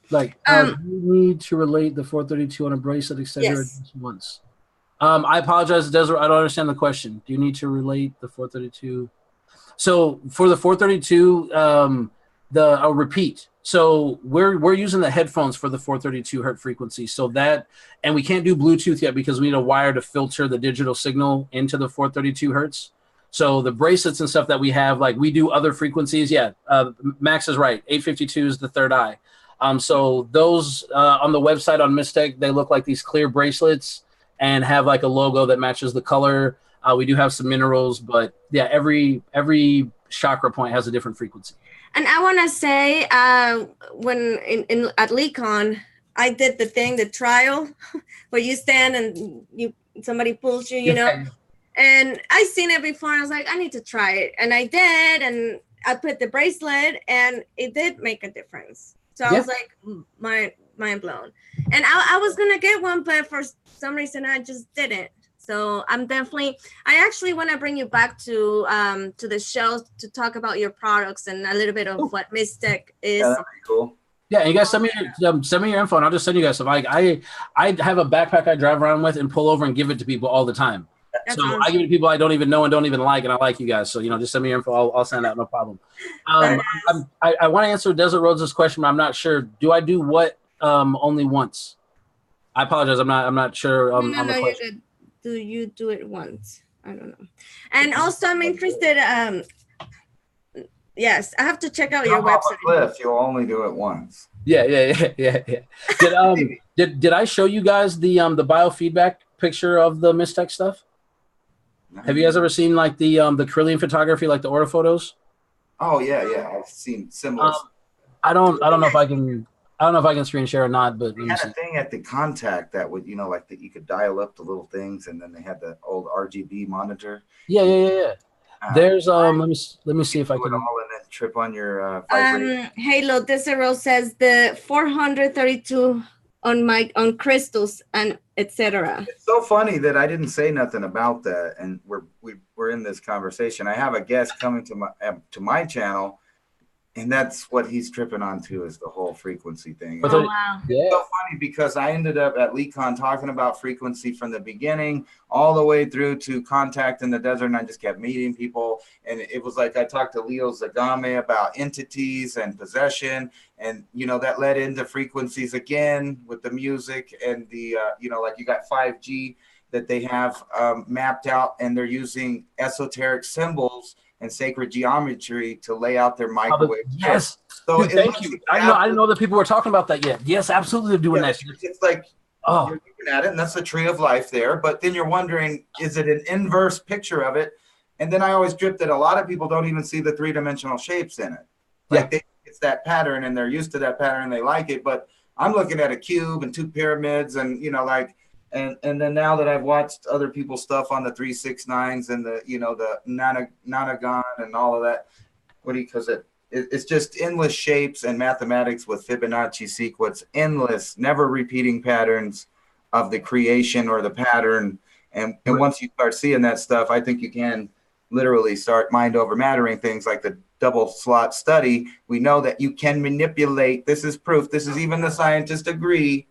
Like you need to relate the 432 on a bracelet, etc. Once. I apologize, Desiree. I don't understand the question. Do you need to relate the 432? So for the 432, I'll repeat. So we're using the headphones for the 432 hertz frequency. So that, and we can't do Bluetooth yet because we need a wire to filter the digital signal into the 432 hertz. So the bracelets and stuff that we have, like we do other frequencies. Yeah, Max is right. 852 is the third eye. So those on the website on Mistech, they look like these clear bracelets and have like a logo that matches the color. We do have some minerals, but yeah, every chakra point has a different frequency. And I want to say, when at LeCon, I did the trial where you stand and somebody pulls you, and I seen it before. And I was like, I need to try it, and I did, and I put the bracelet, and it did make a difference. So I was like, mind blown. And I was gonna get one, but for some reason I just didn't. So I actually want to bring you back to the show to talk about your products and a little bit of what Mystic is. Yeah, that'd be cool. Yeah, you guys send me your info, and I'll just send you guys some. Like I have a backpack I drive around with and pull over and give it to people all the time. That's so awesome. I give it to people I don't even know and don't even like, and I like you guys. So just send me your info. I'll send out, no problem. I want to answer Desert Roses' question, but I'm not sure. Do I do what only once? I apologize. I'm not sure. No, you're good. Do you do it once? I don't know. And also, I'm interested. Yes, I have to check out your website. Cliff, you'll only do it once. Yeah. Did I show you guys the biofeedback picture of the Mystech stuff? No. Have you guys ever seen like the Carillion photography, like the orthophotos? Oh yeah, I've seen similar. I don't know if I can screen share or not, but they had a thing at the Contact that would, like that you could dial up the little things, and then they had the old RGB monitor. Yeah. There's let me see if I can all and then trip on your Halo Desero says the 432 on crystals and etc. It's so funny that I didn't say nothing about that, and we're in this conversation. I have a guest coming to my channel, and that's what he's tripping on too, is the whole frequency thing. Oh, wow. Yeah. It's so funny because I ended up at LeakCon talking about frequency from the beginning all the way through to Contact in the Desert, and I just kept meeting people. And it was like I talked to Leo Zagame about entities and possession, and that led into frequencies again with the music and the like you got 5G that they have mapped out, and they're using esoteric symbols and sacred geometry to lay out their microwave. Yes. So thank you. I didn't know that people were talking about that yet. Yes, absolutely, they're doing that. It's like you're looking at it, and that's the tree of life there. But then you're wondering, is it an inverse picture of it? And then I always drip that a lot of people don't even see the three-dimensional shapes in it. Like it's that pattern, and they're used to that pattern, and they like it. But I'm looking at a cube and two pyramids, and And then now that I've watched other people's stuff on the 369s and the the Nanagon and all of that, because it's just endless shapes and mathematics with Fibonacci sequence, endless, never repeating patterns of the creation or the pattern. And once you start seeing that stuff, I think you can literally start mind over mattering things like the double slot study. We know that you can manipulate. This is proof. This is even the scientists agree.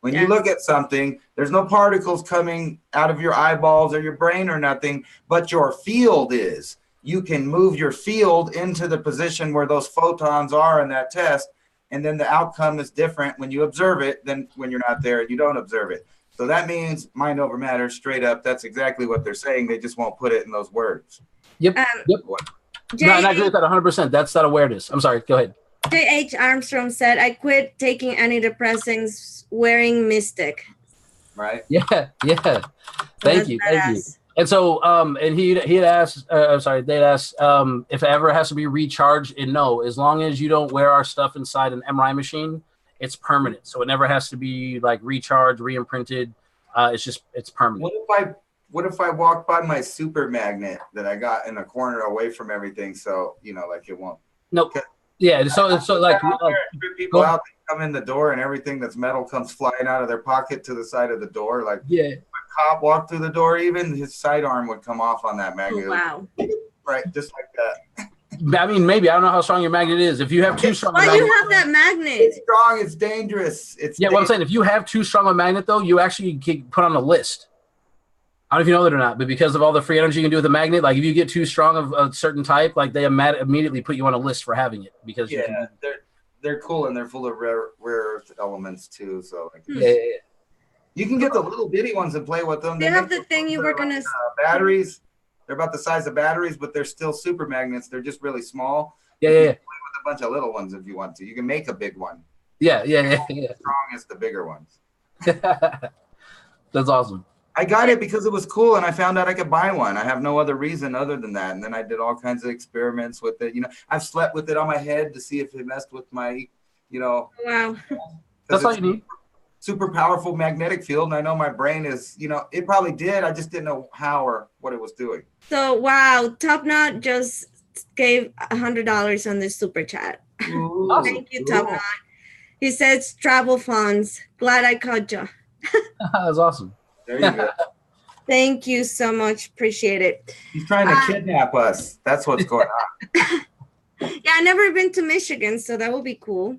When you look at something, there's no particles coming out of your eyeballs or your brain or nothing, but your field is. You can move your field into the position where those photons are in that test, and then the outcome is different when you observe it than when you're not there and you don't observe it. So that means mind over matter, straight up. That's exactly what they're saying. They just won't put it in those words. Yep. No, and I agree with that 100%. That's that awareness. I'm sorry. Go ahead. J.H. Armstrong said, I quit taking antidepressants wearing Mystic. Right. Yeah. Thank you. And so, and he had asked, they'd asked if it ever has to be recharged. And no, as long as you don't wear our stuff inside an MRI machine, it's permanent. So it never has to be like recharged, re-imprinted. It's permanent. What if I walk by my super magnet that I got in a corner away from everything? So, like it won't. Nope. Yeah, so like people out there come in the door and everything that's metal comes flying out of their pocket to the side of the door. Like if a cop walked through the door, even his sidearm would come off on that magnet. Oh, wow. Right, just like that. I mean, maybe I don't know how strong your magnet is. If you have too strong, why do you have that magnet? It's strong. It's dangerous. What I'm saying, if you have too strong a magnet, though, you actually get put on a list. I don't know if you know that or not, but because of all the free energy you can do with a magnet, like if you get too strong of a certain type, like they immediately put you on a list for having it because they're cool and they're full of rare earth elements too. So you can get the little bitty ones and play with them. They have the thing you were gonna batteries. They're about the size of batteries, but they're still super magnets. They're just really small. Yeah. You can play with a bunch of little ones if you want to. You can make a big one. Yeah. The strongest, the bigger ones. That's awesome. I got it because it was cool, and I found out I could buy one. I have no other reason other than that. And then I did all kinds of experiments with it. I've slept with it on my head to see if it messed with my, Wow. That's all you need. Super powerful magnetic field, and I know my brain is, it probably did. I just didn't know how or what it was doing. So, wow, Top Knot just gave $100 on this super chat. Awesome. Thank you, Top Knot. He says travel funds. Glad I caught you. That's awesome. There you go. Thank you so much. Appreciate it. He's trying to kidnap us. That's what's going on. Yeah, I've never been to Michigan, so that will be cool.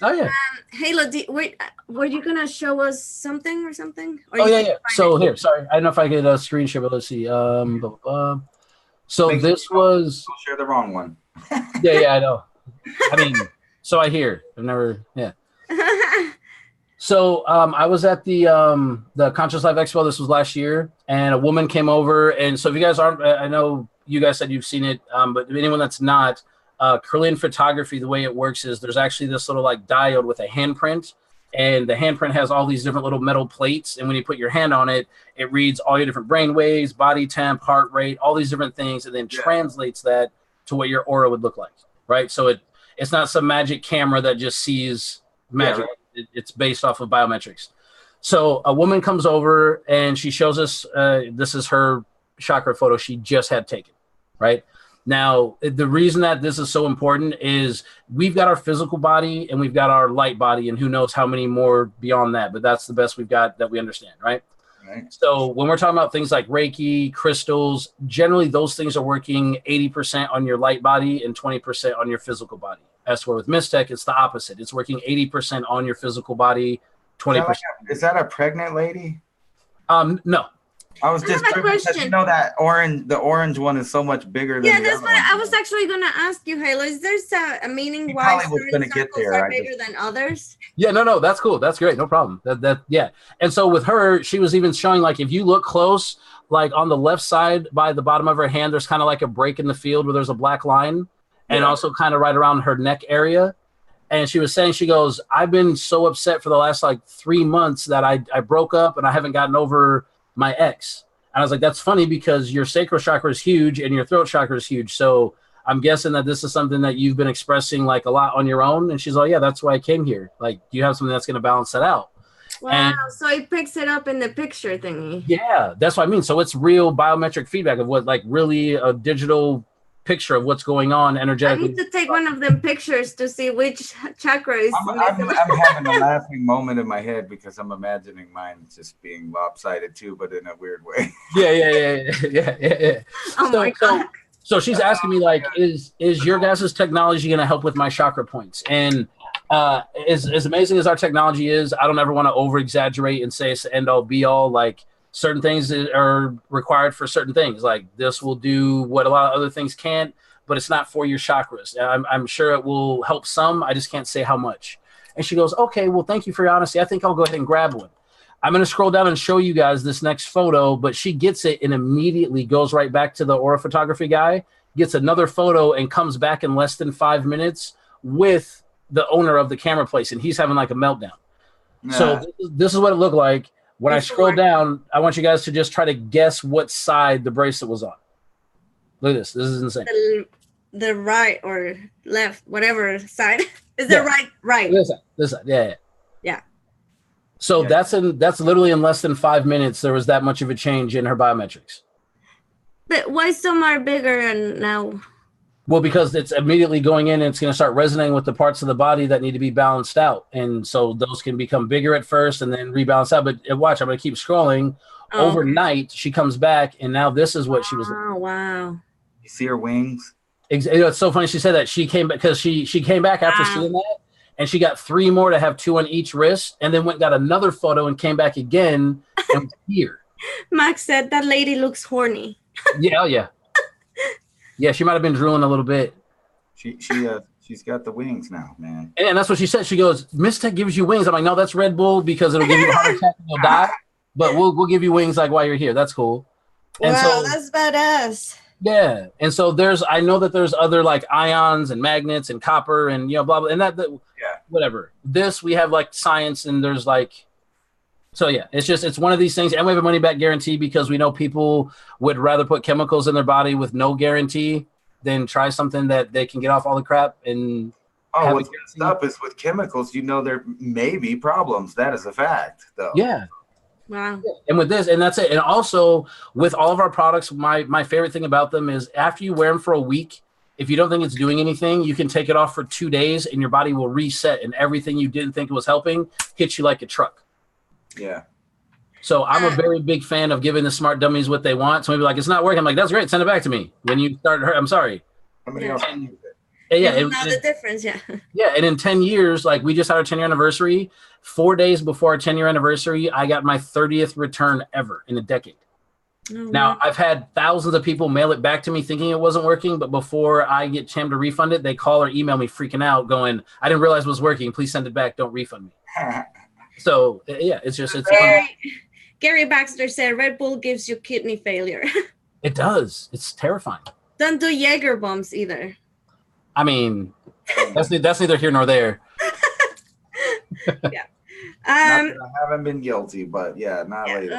Oh yeah. Halo, wait, were you gonna show us something or something? Or Oh you yeah, can yeah. find So it? here, sorry, I don't know if I could screen share, but let's see. So Make this sure was. Don't share the wrong one. Yeah, I know. I mean, so I hear. I've never. Yeah. So I was at the Conscious Life Expo. This was last year, and a woman came over. And so if you guys aren't, I know you guys said you've seen it, but anyone that's not, Korean photography, the way it works is there's actually this little like diode with a handprint, and the handprint has all these different little metal plates. And when you put your hand on it, it reads all your different brain waves, body temp, heart rate, all these different things, and then translates that to what your aura would look like, right? So it's not some magic camera that just sees magic. Yeah, right. It's based off of biometrics. So a woman comes over and she shows us, this is her chakra photo she just had taken, right? Now, the reason that this is so important is we've got our physical body and we've got our light body, and who knows how many more beyond that, but that's the best we've got that we understand, right? Right. So when we're talking about things like Reiki, crystals, generally those things are working 80% on your light body and 20% on your physical body. As for with Mystech, it's the opposite. It's working 80% on your physical body, 20%. Is that a pregnant lady? No. I was just because you know that the orange one is so much bigger than that's what I was actually going to ask you, Halo. Is there a meaning why certain circles are bigger than others? Yeah, no, that's cool. That's great. No problem. Yeah. And so with her, she was even showing, like, if you look close, like on the left side by the bottom of her hand, there's kind of like a break in the field where there's a black line, and also kind of right around her neck area. And she was saying, she goes, I've been so upset for the last like 3 months that I broke up and I haven't gotten over my ex. And I was like, that's funny because your sacral chakra is huge and your throat chakra is huge. So I'm guessing that this is something that you've been expressing like a lot on your own. And she's like, yeah, that's why I came here. Like, do you have something that's going to balance that out? Wow. And so it picks it up in the picture thingy. Yeah, that's what I mean. So it's real biometric feedback of what, like, really a digital picture of what's going on energetically. I need to take one of them pictures to see which chakra is. I'm having a laughing moment in my head because I'm imagining mine just being lopsided too, but in a weird way. Yeah. Oh my God. So she's asking me, like, is your guys' technology going to help with my chakra points? And as amazing as our technology is, I don't ever want to over exaggerate and say it's the end all be all. Like, certain things are required for certain things. Like, this will do what a lot of other things can't, but it's not for your chakras. I'm sure it will help some. I just can't say how much. And she goes, okay, well, thank you for your honesty. I think I'll go ahead and grab one. I'm going to scroll down and show you guys this next photo, but she gets it and immediately goes right back to the aura photography guy, gets another photo, and comes back in less than 5 minutes with the owner of the camera place, and he's having like a meltdown. Nah. So this is what it looked like. When I scroll down, I want you guys to just try to guess what side the bracelet was on. Look at this. This is insane. The right or left, whatever side. Is there right? This side. Yeah. So that's literally in less than 5 minutes, there was that much of a change in her biometrics. But why some are bigger and now? Well, because it's immediately going in and it's going to start resonating with the parts of the body that need to be balanced out. And so those can become bigger at first and then rebalance out. But watch, I'm going to keep scrolling. Oh. Overnight, she comes back, and now this is what she was. Oh, wow. You see her wings? It's so funny she said that. She came back because she came back after seeing that, and she got 3 more to have 2 on each wrist, and then went and got another photo and came back again and was here. Max said that lady looks horny. Yeah. Yeah, she might have been drooling a little bit. She's got the wings now, man. And that's what she said. She goes, Mystech gives you wings. I'm like, no, that's Red Bull because it'll give you a heart attack and you'll die. But we'll give you wings like while you're here. That's cool. And wow, that's badass. Yeah. And so I know that there's other like ions and magnets and copper and blah blah and that whatever. This we have like science and there's like. So yeah, it's one of these things, and we have a money back guarantee because we know people would rather put chemicals in their body with no guarantee than try something that they can get off all the crap and. Oh, what's messed up is with chemicals, there may be problems. That is a fact, though. Yeah. Wow. And with this, and that's it. And also with all of our products, my favorite thing about them is after you wear them for a week, if you don't think it's doing anything, you can take it off for 2 days and your body will reset and everything you didn't think was helping hits you like a truck. Yeah. So I'm a very big fan of giving the smart dummies what they want. So maybe like, it's not working. I'm like, that's great. Send it back to me. When you start, I'm sorry. Somebody else can use it. Yeah, You know the difference, yeah. Yeah, and in 10 years, like we just had our 10-year anniversary. 4 days before our 10-year anniversary, I got my 30th return ever in a decade. Oh, Now, I've had thousands of people mail it back to me thinking it wasn't working, but before I get time to refund it, they call or email me freaking out going, I didn't realize it was working. Please send it back. Don't refund me. So, yeah, it's Gary Baxter said Red Bull gives you kidney failure. It does. It's terrifying. Don't do Jaeger bombs either. I mean, that's neither here nor there. Yeah. I haven't been guilty, but yeah, not lately.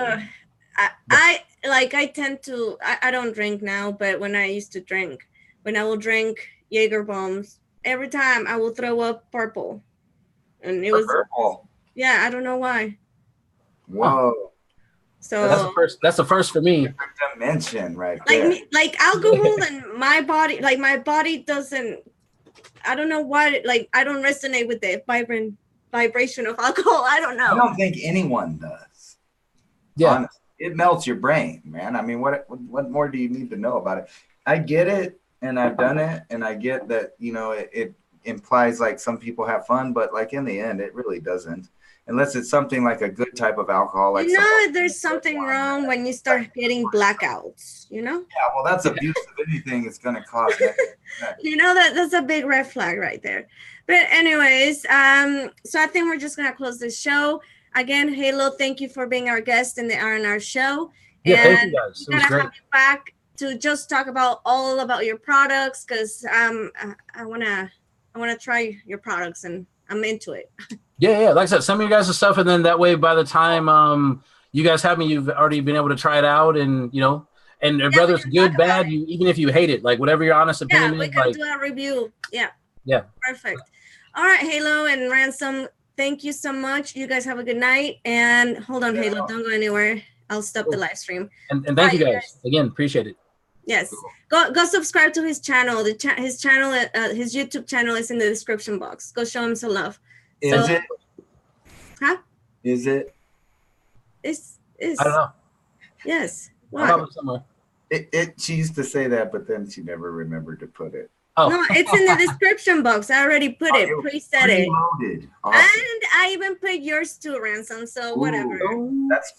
I tend to, I don't drink now, but when I used to drink, when I will drink Jaeger bombs, every time I will throw up purple. And it was purple. Yeah, I don't know why. Whoa. So that's the first for me. Dimension right there. Like alcohol and my body doesn't, I don't know why, like I don't resonate with the vibration of alcohol. I don't know. I don't think anyone does. Yeah. Honestly. It melts your brain, man. I mean, what more do you need to know about it? I get it, and I've done it, and I get that, you know, it implies like some people have fun, but like in the end, it really doesn't. Unless it's something like a good type of alcohol. Like there's something wrong when you start getting blackouts, you know? Yeah, well, that's abuse of anything. It's going to cause you know, that's a big red flag right there. But anyways, so I think we're just going to close this show. Again, Halo, thank you for being our guest in the R&R show. Yeah, and thank you guys. It was have great. you back to just talk about all about your products, because I wanna try your products and I'm into it. Yeah. Like I said, send me you guys the stuff, and then that way, by the time you guys have me, you've already been able to try it out, and you know, and whether it's good, bad, even if you hate it, like whatever your honest opinion is. We can do a review. Yeah. Perfect. All right, Halo and Ransom. Thank you so much. You guys have a good night. And hold on, Halo, don't go anywhere. I'll stop the live stream. And thank you guys again. Appreciate it. Yes. Go subscribe to his channel. His channel, his YouTube channel is in the description box. Go show him some love. Is it? Huh? Is it? It's I don't know. Yes. Probably somewhere. She used to say that, but then she never remembered to put it. Oh. No, it's in the description box. I already put it, preset it. Awesome. And I even put yours too, Ransom. So whatever.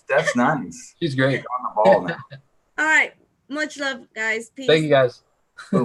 That's nice. She's great. On the ball now. All right. Much love, guys. Peace. Thank you guys. Boom.